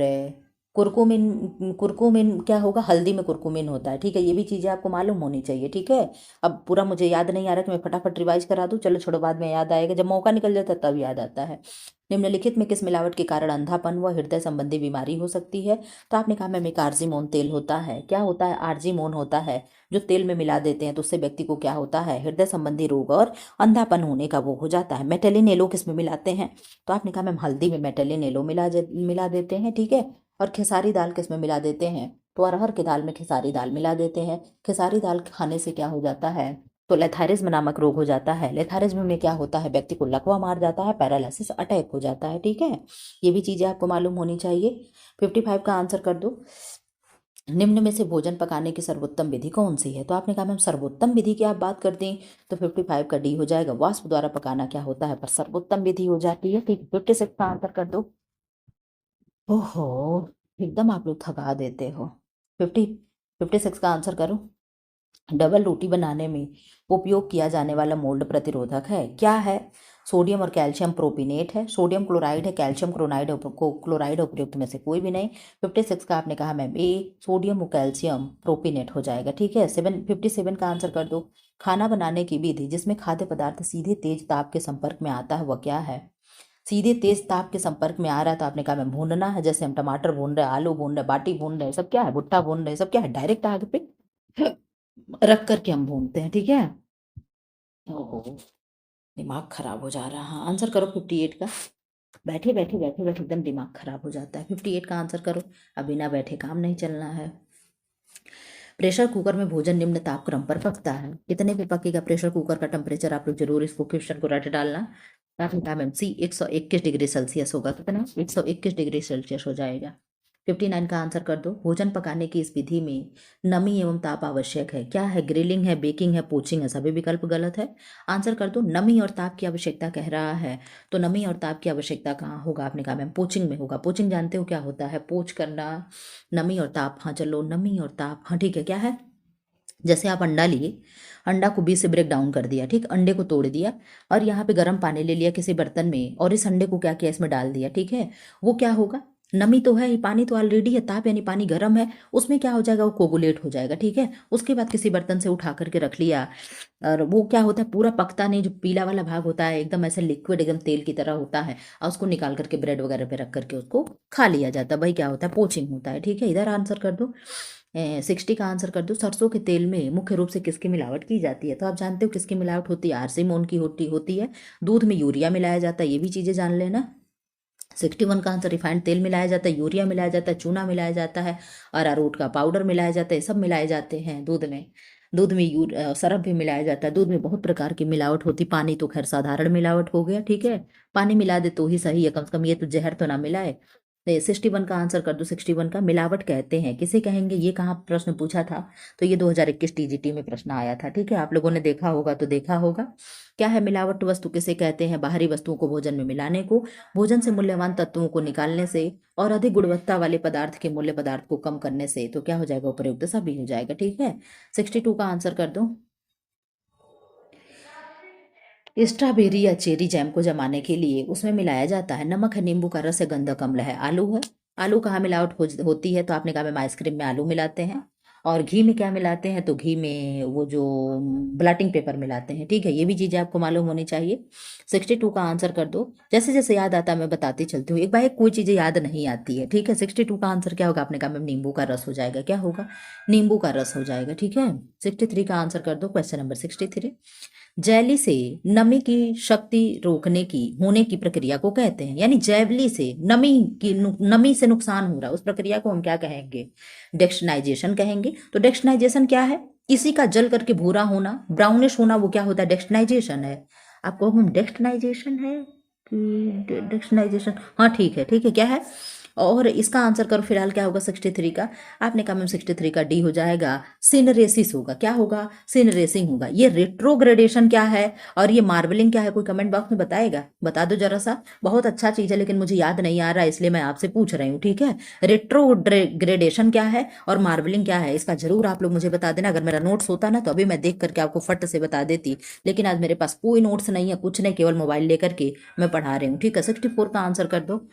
कुरकुमिन, कुरकुमिन क्या होगा, हल्दी में कुरकुमिन होता है, ठीक है। ये भी चीज़ें आपको मालूम होनी चाहिए, ठीक है। अब पूरा मुझे याद नहीं आ रहा कि मैं फटाफट रिवाइज करा दूँ, चलो छोड़ो, बाद में याद आएगा, जब मौका निकल जाता है तब याद आता है। निम्नलिखित में किस मिलावट के कारण अंधापन व हृदय संबंधी बीमारी हो सकती है, तो आपने कहा मैम एक आर्जीमोन तेल होता है। क्या होता है, आर्जीमोन होता है, जो तेल में मिला देते हैं तो उससे व्यक्ति को क्या होता है, हृदय संबंधी रोग और अंधापन होने का वो हो जाता है। मेटेलिन एलो किस में मिलाते हैं, तो आपने कहा मैम हल्दी में मेटेलिन एलो मिला देते हैं, ठीक है। और खेसारी दाल किस में मिला देते हैं, तो अरहर की दाल में खेसारी दाल मिला देते हैं। खेसारी दाल खाने से क्या हो जाता है, तो लेथारिज्म नामक रोग हो जाता है। लेथारिज्म में क्या होता है, व्यक्ति को लकवा मार जाता है, पैरालिसिस अटैक हो जाता है, ठीक है। ये भी चीजें आपको मालूम होनी चाहिए। 55 का आंसर कर दो। निम्न में से भोजन पकाने की सर्वोत्तम विधि कौन सी है, तो आपने कहा मैम सर्वोत्तम विधि की आप बात करते हैं, तो 55 का डी हो जाएगा। वाष्प द्वारा पकाना क्या होता है, पर सर्वोत्तम विधि हो जाती है, ठीक। 56 का आंसर कर दो। ओहो, एकदम आप लोग थका देते हो। 56 का आंसर करो। डबल रोटी बनाने में उपयोग किया जाने वाला मोल्ड प्रतिरोधक है, क्या है, सोडियम और कैल्शियम प्रोपिनेट है, सोडियम क्लोराइड है, कैल्शियम क्लोराइड क्लोराइड उपयुक्त में से कोई भी नहीं। 56 का आपने कहा मैम ए, सोडियम और कैल्शियम प्रोपिनेट हो जाएगा, ठीक है। 57 का आंसर कर दो। खाना बनाने की विधि जिसमें खाद्य पदार्थ सीधे तेज ताप के संपर्क में आता है, वह क्या है। सीधे तेज ताप के संपर्क में आ रहा है, तो आपने कहा मैम भूनना है, जैसे हम टमाटर भून रहे हैं, आलू भून रहे हैं, बाटी भून रहे हैं, सब क्या है, भुट्टा भून रहे हैं, सब क्या है, डायरेक्ट आग पे रख करके हम भूनते हैं, ठीक है। ओहो, दिमाग खराब हो जा रहा है। आंसर करो 58 का। बैठे बैठे बैठे बैठे एकदम दिमाग खराब हो जाता है। 58 का आंसर करो, अब बिना बैठे काम नहीं चलना है। प्रेशर कुकर में भोजन निम्न ताप क्रम पर पकता है, कितने पे पकेगा प्रेशर कुकर का टेम्परेचर, आप लोग जरूर इसको क्वेश्चन को रट डालना। आपने कहा मैम सी 121 डिग्री सेल्सियस होगा, कितना, 121 डिग्री सेल्सियस हो जाएगा। 59 का आंसर कर दो। भोजन पकाने की इस विधि में नमी एवं ताप आवश्यक है, क्या है, ग्रिलिंग है, बेकिंग है, पोचिंग है, सभी विकल्प गलत है। आंसर कर दो। नमी और ताप की आवश्यकता कह रहा है, तो नमी और ताप की आवश्यकता कहाँ होगा, आपने कहा मैम पोचिंग में होगा। पोचिंग जानते हो क्या होता है, पोच करना। नमी और ताप, हाँ चलो, नमी और ताप, हाँ ठीक है। क्या है, जैसे आप अंडा लिए, अंडा को बीच से ब्रेक डाउन कर दिया, ठीक, अंडे को तोड़ दिया, और यहाँ पे गर्म पानी ले लिया किसी बर्तन में, और इस अंडे को क्या किया, इसमें डाल दिया, ठीक है। वो क्या होगा, नमी तो है ही, पानी तो ऑलरेडी है, ताप यानी पानी गर्म है, उसमें क्या हो जाएगा, वो कोगुलेट हो जाएगा, ठीक है। उसके बाद किसी बर्तन से उठा करके रख लिया, और वो क्या होता है, पूरा पकता नहीं, जो पीला वाला भाग होता है एकदम ऐसे लिक्विड, एकदम तेल की तरह होता है, और उसको निकाल करके ब्रेड वगैरह पे रख करके उसको खा लिया जाता है, भाई क्या होता है, पोचिंग होता है, ठीक है। इधर आंसर कर दो। 60 का आंसर कर दो। सरसों के तेल में मुख्य रूप से किसकी मिलावट की जाती है, तो आप जानते हो किसकी मिलावट होती है, आरसीमोन की होती है। दूध में यूरिया मिलाया जाता है, ये भी चीजें जान लेना। 61 का आंसर, रिफाइंड तेल मिलाया जाता है, यूरिया मिलाया जाता है, चूना मिलाया जाता है, अरारोट का पाउडर मिलाया जाता है, सब मिलाए जाते हैं दूध में। दूध में सरफ भी मिलाया जाता है। दूध में बहुत प्रकार की मिलावट होती, पानी तो खैर साधारण मिलावट हो गया, ठीक है। पानी मिला दे तो ही सही है, कम से कम ये तो जहर तो ना मिलाए। 61 का आंसर कर दो। 61 का मिलावट कहते हैं किसे कहेंगे, ये कहाँ प्रश्न पूछा था, तो ये 2021 टीजीटी में प्रश्न आया था। ठीक है, आप लोगों ने देखा होगा तो देखा होगा। क्या है मिलावट वस्तु किसे कहते हैं, बाहरी वस्तुओं को भोजन में मिलाने को, भोजन से मूल्यवान तत्वों को निकालने से और अधिक गुणवत्ता वाले पदार्थ के मूल्य पदार्थ को कम करने से। तो क्या हो जाएगा, उपयुक्त सभी हो जाएगा। ठीक है, 62 का आंसर कर दो। स्ट्रॉबेरी या चेरी जैम को जमाने के लिए उसमें मिलाया जाता है नमक है, नींबू का रस है, गंधक अम्ल है, आलू है। आलू कहाँ मिलावट होती है, तो आपने कहा मैम आइसक्रीम में आलू मिलाते हैं। और घी में क्या मिलाते हैं, तो घी में वो जो ब्लॉटिंग पेपर मिलाते हैं। ठीक है, ये भी चीज़ें आपको मालूम होनी चाहिए। 62 का आंसर कर दो। जैसे जैसे याद आता है मैं बताती चलती हूँ, एक बार कोई चीज़ें याद नहीं आती है। ठीक है, 62 का आंसर क्या होगा, आपने कहा मैम नींबू का रस हो जाएगा। क्या होगा, नींबू का रस हो जाएगा। ठीक है, 63 का आंसर कर दो। क्वेश्चन नंबर 63, जैली से नमी की शक्ति रोकने की होने की प्रक्रिया को कहते हैं, यानी जैवली से नमी से नुकसान हो रहा है, उस प्रक्रिया को हम क्या कहेंगे, डेक्सनाइजेशन कहेंगे। तो डेक्सनाइजेशन क्या है, इसी का जल करके भूरा होना, ब्राउनिश होना, वो क्या होता है, डेक्सनाइजेशन है। आपको हम डेक्सनाइजेशन है कि डेक्सनाइजेशन, हाँ ठीक है, ठीक है, क्या है। और इसका आंसर करो फिलहाल क्या होगा 63 का, आपने कहा मैम 63 का डी हो जाएगा, सिनरेसिस होगा। क्या होगा, सिनरेसिंग होगा। ये रेट्रोग्रेडेशन क्या है और ये मार्बलिंग क्या है, कोई कमेंट बॉक्स में बताएगा, बता दो जरा सा। बहुत अच्छा चीज है लेकिन मुझे याद नहीं आ रहा है, इसलिए मैं आपसे पूछ रही हूँ। ठीक है, रेट्रोग्रेडेशन क्या है और मार्बलिंग क्या है, इसका जरूर आप लोग मुझे बता देना। अगर मेरा नोट्स होता ना तो अभी मैं देख करके आपको फट से बता देती, लेकिन आज मेरे पास कोई नोट्स नहीं है, कुछ नहीं, केवल मोबाइल लेकर के मैं पढ़ा रही हूँ। ठीक है, 64 का आंसर कर दो।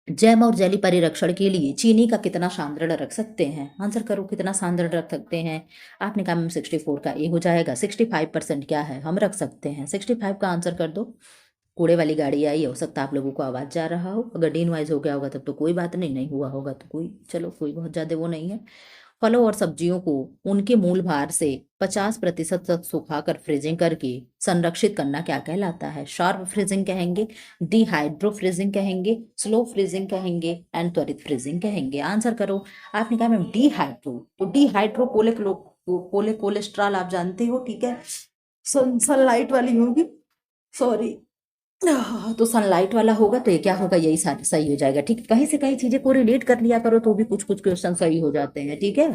जैम और जेली परिरक्षण के लिए चीनी का कितना सांद्रण रख सकते हैं, आंसर करो कितना सांद्रण रख सकते हैं। आपने कहा मैम 64 का ए हो जाएगा। 65% क्या है, हम रख सकते हैं। 65 का आंसर कर दो। कूड़े वाली गाड़ी आई है, हो सकता है आप लोगों को आवाज जा रहा हो, अगर डीन वाइज हो गया होगा तब तो कोई बात नहीं, नहीं हुआ होगा तो कोई चलो कोई बहुत ज्यादा वो नहीं है। फलों और सब्जियों को उनके मूल भार से 50% तक सुखाकर फ्रीजिंग करके संरक्षित करना क्या कहलाता है, शार्प फ्रीजिंग कहेंगे, डिहाइड्रो फ्रीजिंग कहेंगे, स्लो फ्रीजिंग कहेंगे एंड त्वरित फ्रीजिंग कहेंगे। आंसर करो। आपने कहा मैम डिहाइड्रो, तो डिहाइड्रो कोलेस्ट्रॉल आप जानते हो। ठीक है, सनलाइट वाली होगी, सॉरी, तो सनलाइट वाला होगा, तो ये क्या होगा, यही सही हो जाएगा। ठीक है, कहीं से कहीं चीजें को रिलेट कर लिया करो तो भी कुछ कुछ क्वेश्चन सही हो जाते हैं। ठीक है,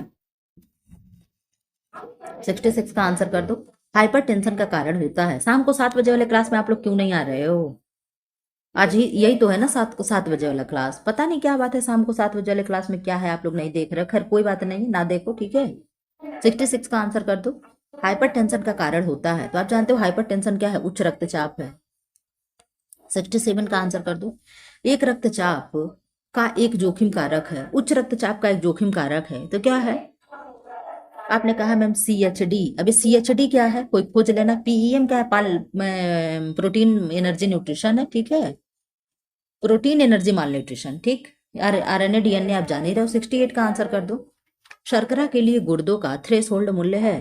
66 का आंसर कर दो। हाइपर टेंशन का कारण होता है, शाम को 7 बजे वाले क्लास में आप लोग क्यों नहीं आ रहे हो, आज ही यही तो है ना 7 बजे वाला क्लास, पता नहीं क्या बात है, शाम को 7 बजे वाले क्लास में क्या है आप लोग नहीं देख रहे। खैर कोई बात नहीं, ना देखो। ठीक है, 66 का आंसर कर दो। हाइपर टेंशन का कारण होता है, तो आप जानते हो हाइपर टेंशन क्या है, उच्च रक्तचाप है। 67 का आंसर कर दो। एक रक्तचाप का एक जोखिम कारक है, उच्च रक्तचाप का एक जोखिम कारक है, तो क्या है, आपने कहा मैम CHD। अभी CHD क्या है, कोई खोज लेना। PEM क्या है, प्रोटीन एनर्जी न्यूट्रिशन है। ठीक है, प्रोटीन एनर्जी माल न्यूट्रिशन। ठीक, RNA DNA आप जान ही रहे हो। 68 का आंसर कर दो। शर्करा के लिए गुर्दों का थ्रेश होल्ड मूल्य है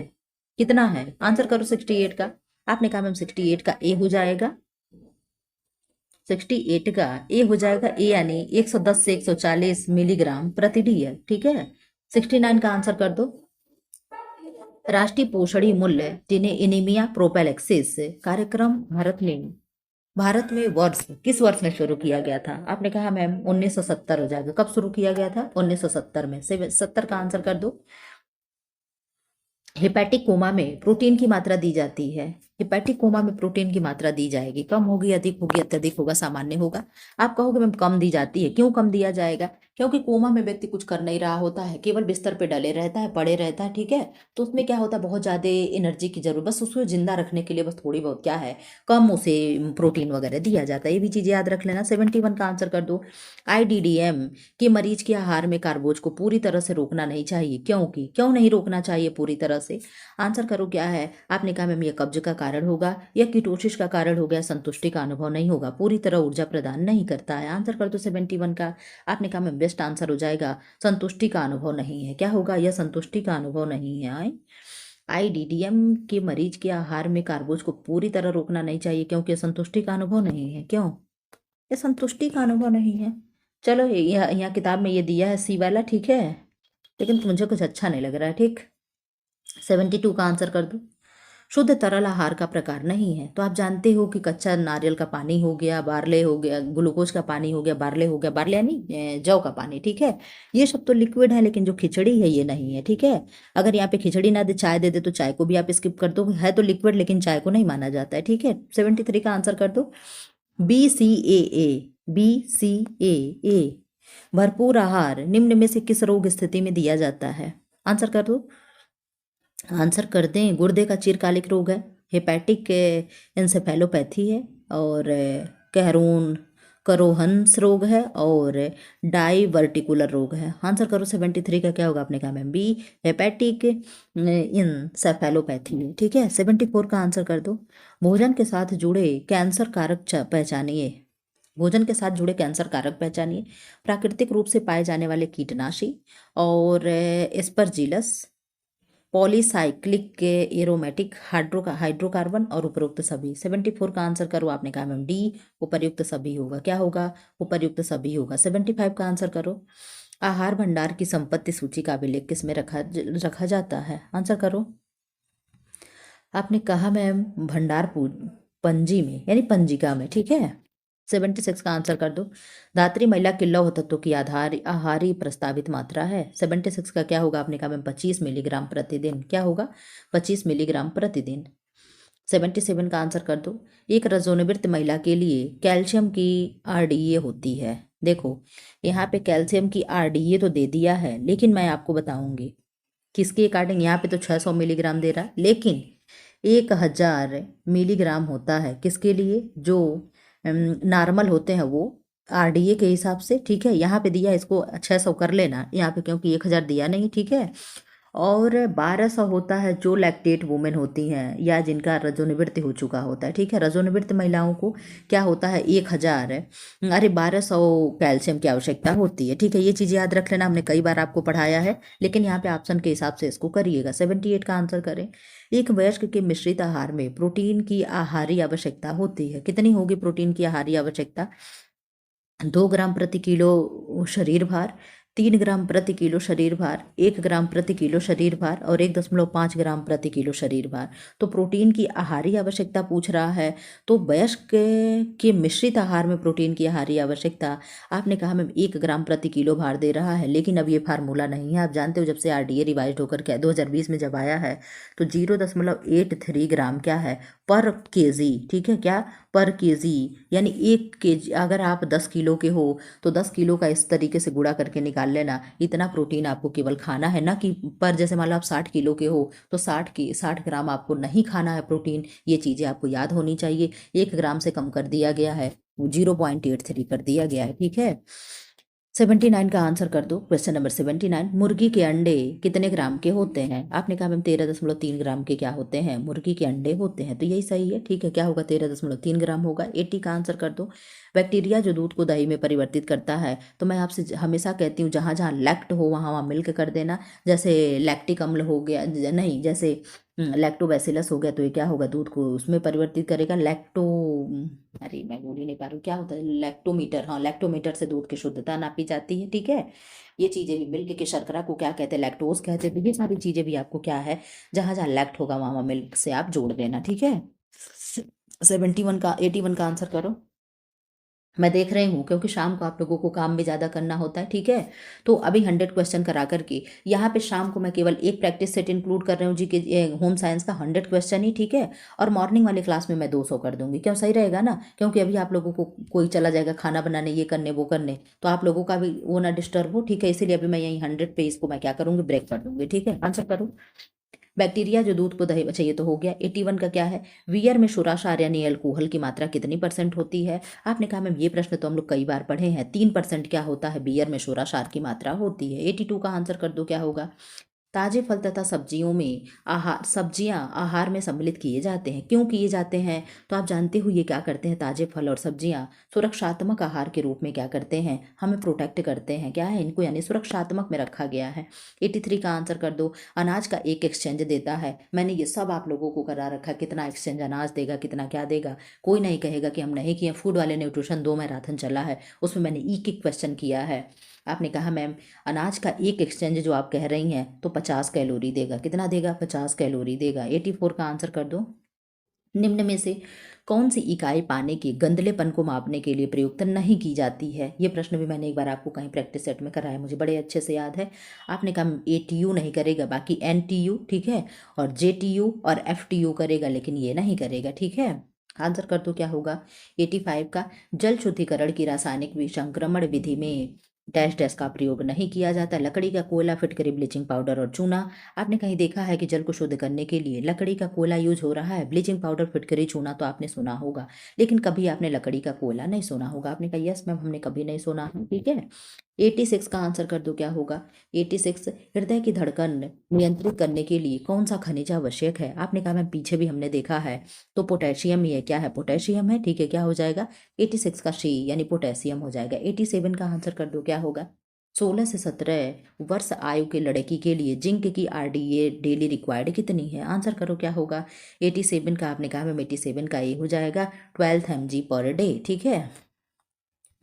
कितना है, आंसर करो 68 का। आपने कहा मैम 68 का ए हो जाएगा। 68 का ए हो जाएगा, ए यानी 110 से 140 मिलीग्राम प्रति डी है। ठीक है, 69 का आंसर कर दो। राष्ट्रीय पोषणी मूल्य जिन्हें एनीमिया प्रोफिलैक्सिस कार्यक्रम भारत में वर्ष किस वर्ष में शुरू किया गया था, आपने कहा मैम 1970 हो जाएगा। कब शुरू किया गया था, 1970 में। 70 का आंसर कर दो। हेपेटिक कोमा में प्रोटीन की मात्रा दी जाती है, हेपेटिक कोमा में प्रोटीन की मात्रा दी जाएगी, कम होगी, अधिक होगी, अत्यधिक होगा, सामान्य होगा। आप कहोगे मैम कम दी जाती है, क्यों कम दिया जाएगा, क्योंकि कोमा में व्यक्ति कुछ कर नहीं रहा होता है, केवल बिस्तर पे डले रहता है, पड़े रहता है। ठीक है, तो उसमें क्या होता है, बहुत ज्यादा एनर्जी की जरूरत, बस उसको जिंदा रखने के लिए बस थोड़ी बहुत क्या है, कम उसे प्रोटीन वगैरह दिया जाता है। ये भी चीज याद रख लेना। 71 का आंसर कर दो। IDDM के मरीज के आहार में कार्बोज को पूरी तरह से रोकना नहीं चाहिए, क्यों नहीं रोकना चाहिए पूरी तरह से, आंसर करो क्या है। आपने कहा मैम ये कब्ज का कारण होगा या कीटोसिस का कारण होगा, संतुष्टि का अनुभव नहीं होगा, पूरी तरह ऊर्जा प्रदान नहीं करता है। आंसर कर दो 71 का। आपने कहा मैम बेस्ट आंसर हो जाएगा, संतुष्टि का अनुभव नहीं है। क्या होगा, यह संतुष्टि का अनुभव नहीं है। IDDM के मरीज के आहार में कार्बोज को पूरी तरह रोकना नहीं चाहिए क्योंकि संतुष्टि का अनुभव नहीं है। क्यों, ये संतुष्टि का अनुभव नहीं है। चलो यहाँ किताब में ये दिया है सी वाला, ठीक है, लेकिन मुझे कुछ अच्छा नहीं लग रहा है। ठीक, 72 का आंसर कर दो। शुद्ध तरल आहार का प्रकार नहीं है। तो आप जानते हो कि कच्चा नारियल का पानी हो गया, बार्ले हो गया, ग्लूकोज का पानी हो गया, बार्ले हो गया, बार्ले यानी जौ का पानी, ठीक है। ये सब तो लिक्विड है, लेकिन जो खिचड़ी है ये नहीं है, ठीक है। अगर यहाँ पे खिचड़ी ना दे, चाय दे दे, तो चाय को भी आप स्किप कर दो, है तो लिक्विड लेकिन चाय को नहीं माना जाता है, ठीक है। 73 का आंसर कर दो। BCAA, BCAA, भरपूर आहार निम्न में से किस रोग स्थिति में दिया जाता है? आंसर कर दो, आंसर कर दें। गुर्दे का चिरकालिक रोग है, हेपेटिक एंसेफेलोपैथी है, और कहरून करोहन्स रोग है, और डाइवर्टिकुलर रोग है। आंसर करो 73 का क्या होगा? आपने कहा मैम बी, हेपेटिक इंसेफेलोपैथी है, ठीक है। 74 का आंसर कर दो। भोजन के साथ जुड़े कैंसर कारक पहचानिए। भोजन के साथ जुड़े कैंसर कारक पहचानिए। प्राकृतिक रूप से पाए जाने वाले कीटनाशी, और एस्परजिलस, पॉलीसाइक्लिक एरोमेटिक हाइड्रोकार्बन, और उपयुक्त सभी। 74 का आंसर करो। आपने कहा मैम डी, उपयुक्त सभी होगा। क्या होगा? उपयुक्त सभी होगा। 75 का आंसर करो। आहार भंडार की संपत्ति सूची का अभिलेख किसमें रखा जाता है? आंसर करो। आपने कहा मैम भंडार पंजी में, यानी पंजिका में, ठीक है। 76 का आंसर कर दो। धात्री महिला किलो तत्व की आहारी प्रस्तावित मात्रा है। 76 का क्या होगा? आपने कहा मैम 25 मिलीग्राम प्रतिदिन। क्या होगा? 25 मिलीग्राम प्रतिदिन। 77 का आंसर कर दो। एक रजोनिवृत्त महिला के लिए कैल्शियम की RDA होती है। देखो यहाँ पे कैल्शियम की RDA तो दे दिया है, लेकिन मैं आपको बताऊंगी किसके अकॉर्डिंग। यहाँ पे तो 600 मिलीग्राम दे रहा है, लेकिन 1000 मिलीग्राम होता है किसके लिए? जो नॉर्मल होते हैं वो RDA के हिसाब से, ठीक है। यहाँ पे दिया, इसको 600 कर लेना यहाँ पे, क्योंकि 1000 दिया नहीं, ठीक है। और 1200 होता है जो लैक्टेट वुमेन होती हैं, या जिनका रजोनिवृत्ति हो चुका होता है, ठीक है। रजोनिवृत्त महिलाओं को क्या होता है? 1000, अरे 1200 कैल्शियम की आवश्यकता होती है, ठीक है। ये चीज़ याद रख लेना, हमने कई बार आपको पढ़ाया है, लेकिन यहाँ पे ऑप्शन के हिसाब से इसको करिएगा। 78 का आंसर करें। एक वयस्क के मिश्रित आहार में प्रोटीन की आहारी आवश्यकता होती है। कितनी होगी प्रोटीन की आहारी आवश्यकता? 2 ग्राम प्रति किलो शरीर भार, 3 ग्राम प्रति किलो शरीर भार, 1 ग्राम प्रति किलो शरीर भार, और 1.5 ग्राम प्रति किलो शरीर भार। तो प्रोटीन की आहारी आवश्यकता पूछ रहा है, तो वयस्क के मिश्रित आहार में प्रोटीन की आहारी आवश्यकता, आपने कहा मैम 1 ग्राम प्रति किलो भार दे रहा है, लेकिन अब ये फार्मूला नहीं है। आप जानते हो जब से RDA रिवाइज होकर के 2020 में जब आया है, तो 0.83 ग्राम क्या है? पर केजी, ठीक है। क्या? पर केजी, यानी 1 केजी। अगर आप 10 किलो के हो तो 10 किलो का इस तरीके से गुणा करके निकाल लेना। इतना प्रोटीन आपको केवल खाना है ना, कि पर जैसे मान लो आप 60 किलो के हो तो 60 ग्राम आपको नहीं खाना है प्रोटीन। ये चीज़ें आपको याद होनी चाहिए। 1 ग्राम से कम कर दिया गया है, 0.83 कर दिया गया है, ठीक है। 79 का आंसर कर दो। Question number 79। मुर्गी के अंडे कितने ग्राम के होते हैं? आपने कहा मैम 13.3 ग्राम के क्या होते हैं? मुर्गी के अंडे होते हैं, तो यही सही है, ठीक है। क्या होगा? 13.3 ग्राम होगा। 80 का आंसर कर दो। बैक्टीरिया जो दूध को दही में परिवर्तित करता है, तो मैं आपसे हमेशा कहती हूँ जहाँ जहाँ लैक्ट हो वहाँ वहाँ मिल्क कर देना। जैसे लैक्टिक अम्ल हो गया, नहीं, जैसे लैक्टोबैसिलस हो गया, तो ये क्या होगा? दूध को उसमें परिवर्तित करेगा। अरे मैं बोल ही नहीं पा रही हूँ, क्या होता है? लैक्टोमीटर, हाँ, लैक्टोमीटर से दूध की शुद्धता नापी जाती है, ठीक है। ये चीज़ें भी, मिल्क के शर्करा को क्या कहते हैं? लैक्टोज कहते हैं। तो ये सारी चीज़ें भी आपको क्या है, जहाँ जहाँ लैक्ट होगा वहाँ वहाँ मिल्क से आप जोड़ देना, ठीक है। 81 का आंसर करो। मैं देख रही हूँ क्योंकि शाम को आप लोगों को काम भी ज़्यादा करना होता है, ठीक है। तो अभी 100 क्वेश्चन करा करके यहाँ पे शाम को मैं केवल एक प्रैक्टिस सेट इंक्लूड कर रही हूँ जी, के होम साइंस का 100 क्वेश्चन ही, ठीक है। और मॉर्निंग वाली क्लास में मैं 200 कर दूंगी। क्यों? सही रहेगा ना, क्योंकि अभी आप लोगों को कोई चला जाएगा खाना बनाने, ये करने वो करने, तो आप लोगों का भी वो ना डिस्टर्ब हो, ठीक है। इसीलिए अभी मैं यही 100 पे इसको मैं क्या करूँगी? ब्रेक कर दूंगी, ठीक है। आंसर करूँ। बैक्टीरिया जो दूध को दही, अच्छा ये तो हो गया। 81 का क्या है? वियर में शुराशार यानी अल्कोहल की मात्रा कितनी % होती है? आपने कहा मैम ये प्रश्न तो हम लोग कई बार पढ़े हैं। 3% क्या होता है? बियर में शुराशार की मात्रा होती है। 82 का आंसर कर दो। क्या होगा? ताजे फल तथा सब्जियां आहार में सम्मिलित किए जाते हैं। क्यों किए जाते हैं? तो आप जानते हो ये क्या करते हैं? ताजे फल और सब्जियां सुरक्षात्मक आहार के रूप में क्या करते हैं? हमें प्रोटेक्ट करते हैं। क्या है? इनको यानी सुरक्षात्मक में रखा गया है। 83 का आंसर कर दो। अनाज का एक एक्सचेंज देता है। मैंने ये सब आप लोगों को करा रखा, कितना एक्सचेंज अनाज देगा, कितना क्या देगा। कोई नहीं कहेगा कि हम नहीं किए। फूड वाले न्यूट्रिशन 2 मैराथन चला है, उसमें मैंने एक क्वेश्चन किया है। आपने कहा मैम अनाज का एक एक्सचेंज जो आप कह रही हैं तो 50 कैलोरी देगा। कितना देगा? 50 कैलोरी देगा। 84 का आंसर कर दो। निम्न में से कौन सी इकाई पानी के गंदलेपन को मापने के लिए प्रयुक्त नहीं की जाती है? ये प्रश्न भी मैंने एक बार आपको कहीं प्रैक्टिस सेट में कराया, मुझे बड़े अच्छे से याद है। आपने कहा ATU नहीं करेगा, बाकी NTU ठीक है, और JTU और FTU करेगा, लेकिन ये नहीं करेगा। ठीक है, आंसर कर दो क्या होगा? 85 का जल शुद्धिकरण की रासायनिक विसंक्रमण विधि में डैश डैश का प्रयोग नहीं किया जाता। लकड़ी का कोयला, फिटकरी, ब्लीचिंग पाउडर और चूना। आपने कहीं देखा है कि जल को शुद्ध करने के लिए लकड़ी का कोयला यूज हो रहा है? ब्लीचिंग पाउडर, फिटकरी, चूना तो आपने सुना होगा, लेकिन कभी आपने लकड़ी का कोयला नहीं सुना होगा। आपने कहा यस मैम हमने कभी नहीं सुना है। ठीक है, 86 का आंसर कर दो क्या होगा? 86 हृदय की धड़कन नियंत्रित करने के लिए कौन सा खनिज आवश्यक है? आपने कहा मैम पीछे भी हमने देखा है, तो पोटेशियम ही है। क्या है? पोटेशियम है। ठीक है, क्या हो जाएगा? 86 का C यानी पोटेशियम हो जाएगा। 87 का आंसर कर दो क्या होगा? 16 से 17 वर्ष आयु के लड़की के लिए जिंक की RDA डेली रिक्वायर्ड कितनी है? आंसर करो क्या होगा? 87 का आपने कहा मैम 87 का A हो जाएगा 12 mg पर डे। ठीक है,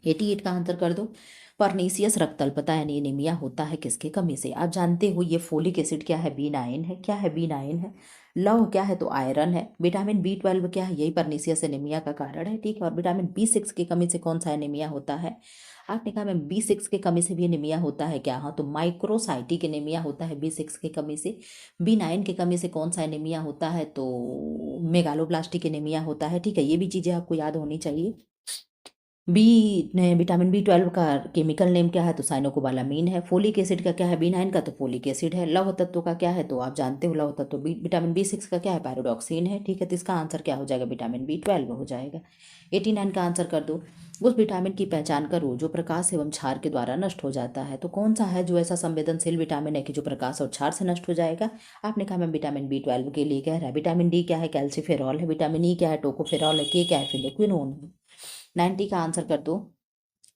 88 का आंसर कर दो। परनीसियस रक्तल्पता यानी एनीमिया होता है किसके कमी से? आप जानते हो ये फोलिक एसिड क्या है? B9 है। क्या है? B9 है। लौह क्या है? तो आयरन है। विटामिन B12 क्या है? यही परनीसियस एनीमिया का कारण है। ठीक है, और विटामिन B6 की कमी से कौन सा एनीमिया होता है? आपने कहा मैम B6 की कमी से भी एनीमिया होता है क्या? हाँ, तो माइक्रोसाइटिक एनीमिया होता है B6 की कमी से। B9 की कमी से कौन सा एनीमिया होता है? तो मेगालोब्लास्टिक एनीमिया होता है। ठीक है, ये भी चीज़ें आपको याद होनी चाहिए। विटामिन B12 का केमिकल नेम क्या है? तो साइनोकोबालामीन है। फोलिक एसिड का क्या है? B9 का तो फोलिक एसिड है। लौह तत्व का क्या है? तो आप जानते हो लौह तत्व विटामिन B6 का क्या है? पायरोडॉक्सिन है। ठीक है, तो इसका आंसर क्या हो जाएगा? विटामिन B12 हो जाएगा। 89 का आंसर कर दो। उस विटामिन की पहचान करो जो प्रकाश एवं क्षार के द्वारा नष्ट हो जाता है। तो कौन सा है जो ऐसा संवेदनशील विटामिन है कि जो प्रकाश और क्षार से नष्ट हो जाएगा? आपने कहा मैम विटामिन B12 के लिए कह रहा है। विटामिन D क्या है? कैल्सीफेरॉल है। विटामिन E क्या है? टोकोफेरॉल है। K क्या है? फिनोक्विनोन है। 90 का आंसर कर दो।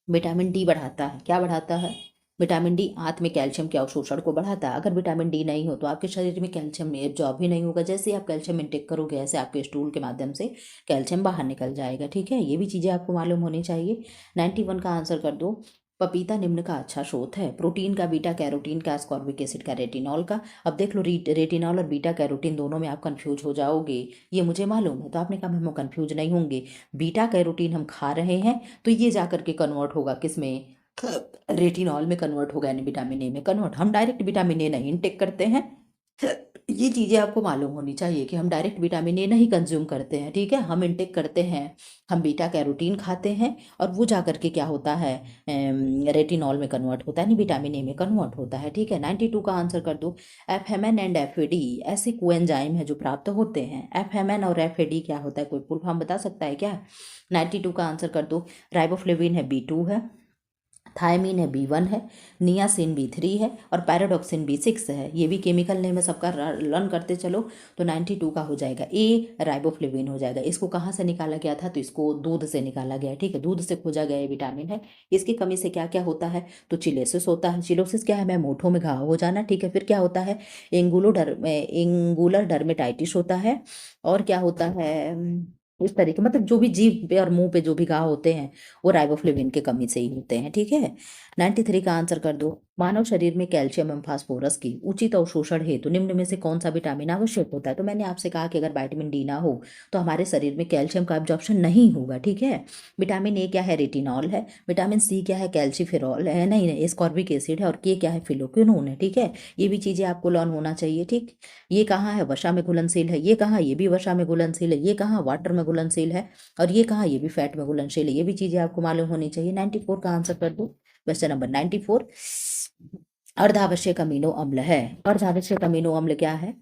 विटामिन डी बढ़ाता है। क्या बढ़ाता है? विटामिन डी आंत में कैल्शियम के अवशोषण को बढ़ाता है। अगर विटामिन डी नहीं हो तो आपके शरीर में कैल्शियम एब्जॉर्ब भी नहीं होगा। जैसे ही आप कैल्शियम इंटेक करोगे ऐसे आपके स्टूल के माध्यम से कैल्शियम बाहर निकल जाएगा। ठीक है, ये भी चीज़ें आपको मालूम होनी चाहिए। 91 का आंसर कर दो। पपीता निम्न का अच्छा स्रोत है? प्रोटीन का, बीटा कैरोटीन का, एस्कॉर्बिक एसिड का, रेटिनॉल का। अब देख लो रेटिनॉल और बीटा कैरोटीन दोनों में आप कंफ्यूज हो जाओगे, ये मुझे मालूम है। तो आपने कहा हम कंफ्यूज नहीं होंगे, बीटा कैरोटीन हम खा रहे हैं तो ये जा करके कन्वर्ट होगा किस में? रेटिनॉल में कन्वर्ट होगा, यानी विटामिन ए में कन्वर्ट। हम डायरेक्ट विटामिन ए नहीं इनटेक करते हैं। ये चीज़ें आपको मालूम होनी चाहिए कि हम डायरेक्ट विटामिन ए नहीं कंज्यूम करते हैं। ठीक है, हम इनटेक करते हैं, हम बीटा कैरोटीन खाते हैं और वो जा करके क्या होता है? रेटिनॉल में कन्वर्ट होता है, नहीं विटामिन ए में कन्वर्ट होता है। ठीक है, 92 का आंसर कर दो। FMN एंड FAD ऐसे कोएंजाइम है जो प्राप्त होते हैं। FMN और FAD क्या होता है? कोई फुल फॉर्म बता सकता है क्या? 92 का आंसर कर दो। राइबोफ्लेविन है B2 है, थायमीन है B1 है, नियासिन B3 है और पैराडॉक्सिन B6 है। ये भी केमिकल नेम है सबका, लर्न करते चलो। तो 92 का हो जाएगा A राइबोफ्लेविन हो जाएगा। इसको कहाँ से निकाला गया था? तो इसको दूध से निकाला गया है। ठीक है, दूध से खोजा गया ये विटामिन है। इसकी कमी से क्या क्या होता है? तो चिलोसिस होता है। चिलोसिस क्या है? मैं मोठों में घाव हो जाना। ठीक है, फिर क्या होता है? एंगुलर डर्मेटाइटिस होता है। और क्या होता है? इस तरीके मतलब जो भी जीभ पे और मुंह पे जो भी घाव होते हैं वो राइबोफ्लेविन की कमी से ही होते हैं। ठीक है, 93 का आंसर कर दो। मानव शरीर में कैल्शियम एवं फास्फोरस की उचित अवशोषण हेतु निम्न में से कौन सा विटामिन आवश्यक होता है? तो मैंने आपसे कहा कि अगर विटामिन डी ना हो तो हमारे शरीर में कैल्शियम का एब्जॉर्प्शन नहीं होगा। ठीक है, विटामिन ए क्या है? रेटिनॉल है। विटामिन सी क्या है? कैल्सीफेरॉल है, नहीं नहीं एस्कॉर्बिक एसिड है। और के क्या है? फिनोक्विनोन है। ठीक है, ये भी चीज़ें आपको लर्न होना चाहिए। ठीक, ये कहाँ है? वसा में घुलनशील है। ये कहाँ? ये भी वसा में घुलनशील है। ये कहाँ? वाटर में घुलनशील है। और ये कहाँ? ये भी फैट में घुलनशील है। ये भी चीज़ें आपको मालूम होनी चाहिए। 94 का आंसर कर दो। क्वेश्चन नंबर 94 अर्धावश्यक अमीनो अम्ल है। अर्धावश्यक अमीनो अम्ल क्या है?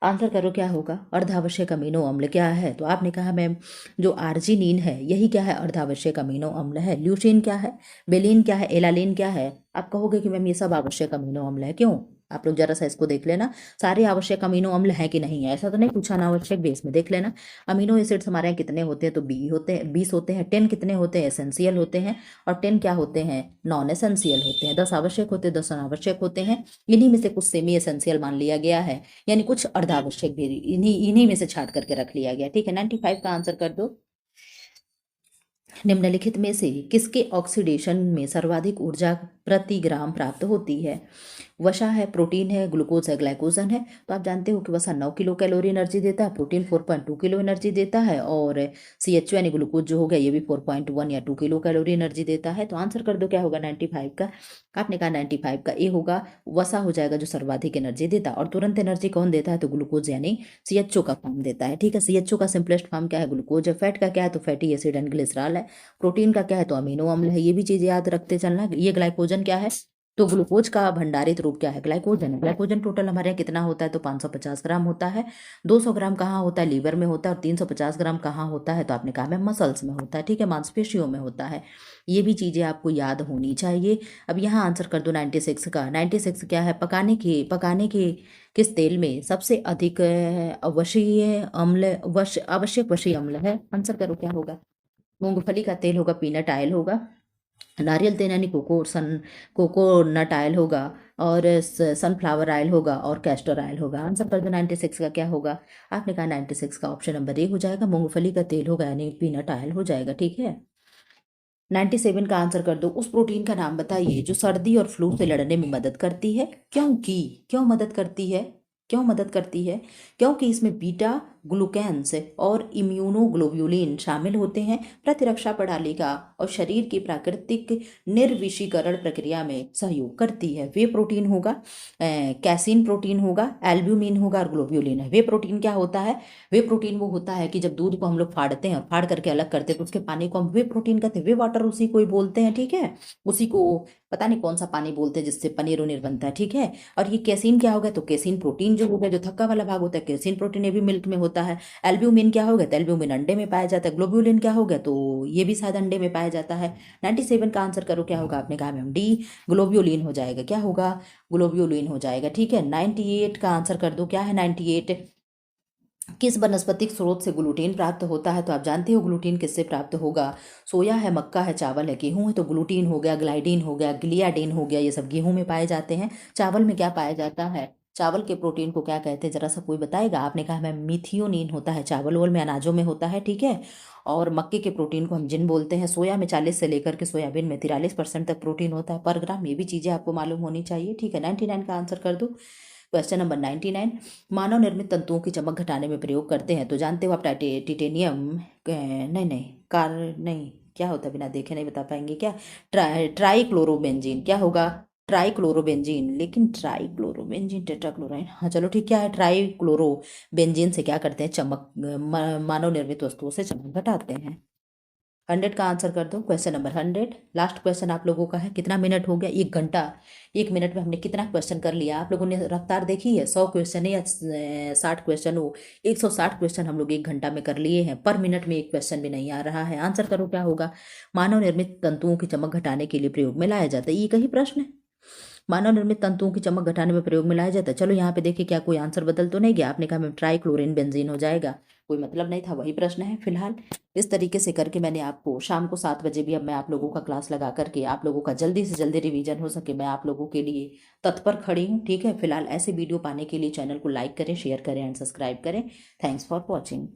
आंसर करो क्या होगा? अर्धावश्यक अमीनो अम्ल क्या है? तो आपने कहा मैम जो आर्जिनिन है यही क्या है? अर्धावश्यक अमीनो अम्ल है। ल्यूसीन क्या है? बेलिन क्या है? एलालिन क्या है? आप कहोगे कि मैम ये सब आवश्यक अमीनो अम्ल है, क्यों? आप लोग जरा सा इसको देख लेना, सारे आवश्यक अमीनो अम्ल है कि नहीं है, ऐसा तो नहीं पूछा ना, आवश्यक बेस में देख लेना। अमीनो एसिड्स हमारे यहाँ कितने होते हैं? तो 20 होते हैं। 10 कितने होते हैं? एसेंशियल होते हैं। और 10 क्या होते हैं? नॉन एसेंशियल होते हैं। 10 आवश्यक होते हैं, 10 अनावश्यक होते हैं। इन्हीं में से कुछ सेमी एसेंशियल मान लिया गया है, यानी कुछ अर्धावश्यक भी इन्हीं इन्हीं में से छाट करके रख लिया गया। ठीक है, 95 का आंसर कर दो। निम्नलिखित में से किसके ऑक्सीडेशन में सर्वाधिक ऊर्जा प्रति ग्राम प्राप्त होती है? वसा है, प्रोटीन है, ग्लूकोज है, ग्लाइकोजन है। तो आप जानते हो कि वसा 9 किलो कैलोरी एनर्जी देता है, प्रोटीन 4.2 किलो एनर्जी देता है, और CHO यानी ग्लूकोज जो हो गया ये भी 4.1 या 2 किलो कैलोरी एनर्जी देता है। तो आंसर कर दो क्या होगा 95 का। आपने कहा 95 का ए होगा, वसा हो जाएगा जो सर्वाधिक एनर्जी देता है। और तुरंत एनर्जी कौन देता है? तो ग्लूकोज यानी CHO का फॉर्म देता है। ठीक है, CHO का सिंपलेस्ट फॉर्म क्या है? ग्लूकोज है। फैट का क्या है? तो फैटी एसिड एंड ग्लिसरॉल है। प्रोटीन का क्या है? तो अमीनो अम्ल है। ये भी चीज याद रखते चलना। ये ग्लाइकोजन क्या है? तो ग्लूकोज का भंडारित रूप क्या है? ग्लाइकोजन है। ग्लाइकोजन टोटल हमारे यहाँ कितना होता है? तो 550 ग्राम होता है। 200 ग्राम कहाँ होता है? लीवर में होता है। और 350 ग्राम कहाँ होता है? तो आपने कहा मैं मसल्स में होता है। ठीक है, मांसपेशियों में होता है। ये भी चीजें आपको याद होनी चाहिए। अब यहाँ आंसर कर दो 96 का। 96 क्या है? पकाने के किस तेल में सबसे अधिक आवश्यक वशीय अम्ल है? आंसर करो क्या होगा? मूंगफली का तेल होगा, पीनट ऑयल होगा, नारियल तेल यानी कोकोनट ऑयल होगा, और सनफ्लावर ऑयल होगा, और कैस्टर ऑयल होगा। आंसर कर दो 96 का क्या होगा? आपने कहा 96 का ऑप्शन नंबर ए हो जाएगा, मूंगफली का तेल होगा यानी पीनट ऑयल हो जाएगा। ठीक है, 97 का आंसर कर दो। उस प्रोटीन का नाम बताइए जो सर्दी और फ्लू से लड़ने में मदद करती है। क्यों मदद करती है? क्यों मदद करती है? क्योंकि इसमें बीटा ग्लूकेन्स और इम्यूनोग्लोब्युलिन शामिल होते हैं। प्रतिरक्षा प्रणाली का और शरीर की प्राकृतिक निर्विषीकरण प्रक्रिया में सहयोग करती है। वे प्रोटीन होगा, कैसीन प्रोटीन होगा, एल्ब्यूमिन होगा, और ग्लोब्युलिन है। वे प्रोटीन क्या होता है? वे प्रोटीन वो होता है कि जब दूध को हम लोग फाड़ते हैं और फाड़ करके अलग करते हैं तो उसके पानी को हम वे प्रोटीन कहते हैं। वे वाटर उसी को ही बोलते हैं। ठीक है, उसी को पता नहीं कौन सा पानी बोलते हैं जिससे पनीर उनीर बनता है। ठीक है, और ये कैसीन क्या होगा? तो कैसीन प्रोटीन जो होगा, जो थक्का वाला भाग होता है, कैसीन प्रोटीन ये भी मिल्क में होता है। एल्ब्यूमिन क्या होगा? तो एल्ब्यूमिन अंडे में पाया जाता है। ग्लोब्युलिन क्या होगा? तो ये भी शायद अंडे में पाया जाता है। 97 का आंसर करो क्या होगा? आपने कहा मैम डी, ग्लोब्युलिन हो जाएगा। क्या होगा? ग्लोब्युलिन हो जाएगा। ठीक है, 98 का आंसर कर दो क्या है? 98 किस वनस्पतिक स्रोत से ग्लूटीन प्राप्त होता है? तो आप जानते हो ग्लूटीन किससे प्राप्त होगा? सोया है, मक्का है, चावल है, गेहूं है। तो ग्लूटीन हो गया, ग्लाइडिन हो गया, ग्लियाडिन हो गया, ये सब गेहूं में पाए जाते हैं। चावल में क्या पाया जाता है? चावल के प्रोटीन को क्या कहते हैं? जरा सा कोई बताएगा? आपने कहा मैम मिथियोनिन होता है, चावल वोल में अनाजों में होता है। ठीक है, और मक्के के प्रोटीन को हम जिन बोलते हैं। सोया में 40 से लेकर के सोयाबीन में 43% तक प्रोटीन होता है पर ग्राम। ये भी चीज़ें आपको मालूम होनी चाहिए। ठीक है, 99 का आंसर कर दो। क्वेश्चन नंबर 99, मानव निर्मित तंतुओं की चमक घटाने में प्रयोग करते हैं। तो जानते हो आप टिटेनियम, नहीं नहीं कार नहीं, क्या होता है बिना देखे नहीं बता पाएंगे क्या? ट्राइक्लोरोबेंजीन। क्या होगा? ट्राइक्लोरोबेंजीन। लेकिन ट्राइक्लोरोबेंजीन टेट्राक्लोराइन, हाँ चलो ठीक, क्या है? ट्राइक्लोरोबेंजीन से क्या करते हैं? चमक मानव निर्मित वस्तुओं से चमक घटाते हैं। 100 का आंसर कर दो। क्वेश्चन नंबर 100, लास्ट क्वेश्चन आप लोगों का है। कितना मिनट हो गया? 1 घंटा। 1 मिनट में हमने कितना क्वेश्चन कर लिया? आप लोगों ने रफ्तार देखी है? 100 क्वेश्चन है या 60 क्वेश्चन हो? 160 क्वेश्चन हम लोग 1 घंटा में कर लिए हैं। पर मिनट में एक क्वेश्चन भी नहीं आ रहा है। आंसर करो क्या होगा? मानव निर्मित तंतुओं की चमक घटाने के लिए प्रयोग में लाया जाता है। ये कहीं प्रश्न है? मानव निर्मित तंतुओं की चमक घटाने में प्रयोग में लाया जाता है। चलो यहाँ पे देखिए क्या कोई आंसर बदल तो नहीं गया? आपने कहा मैम ट्राइक्लोरिन बेंजीन हो जाएगा। कोई मतलब नहीं था, वही प्रश्न है फिलहाल। इस तरीके से करके मैंने आपको शाम को 7 बजे भी अब मैं आप लोगों का क्लास लगा करके आप लोगों का जल्दी से जल्दी रिवीजन हो सके मैं आप लोगों के लिए तत्पर खड़ी हूँ। ठीक है, फिलहाल ऐसे वीडियो पाने के लिए चैनल को लाइक करें, शेयर करें एंड सब्सक्राइब करें। Thanks for watching.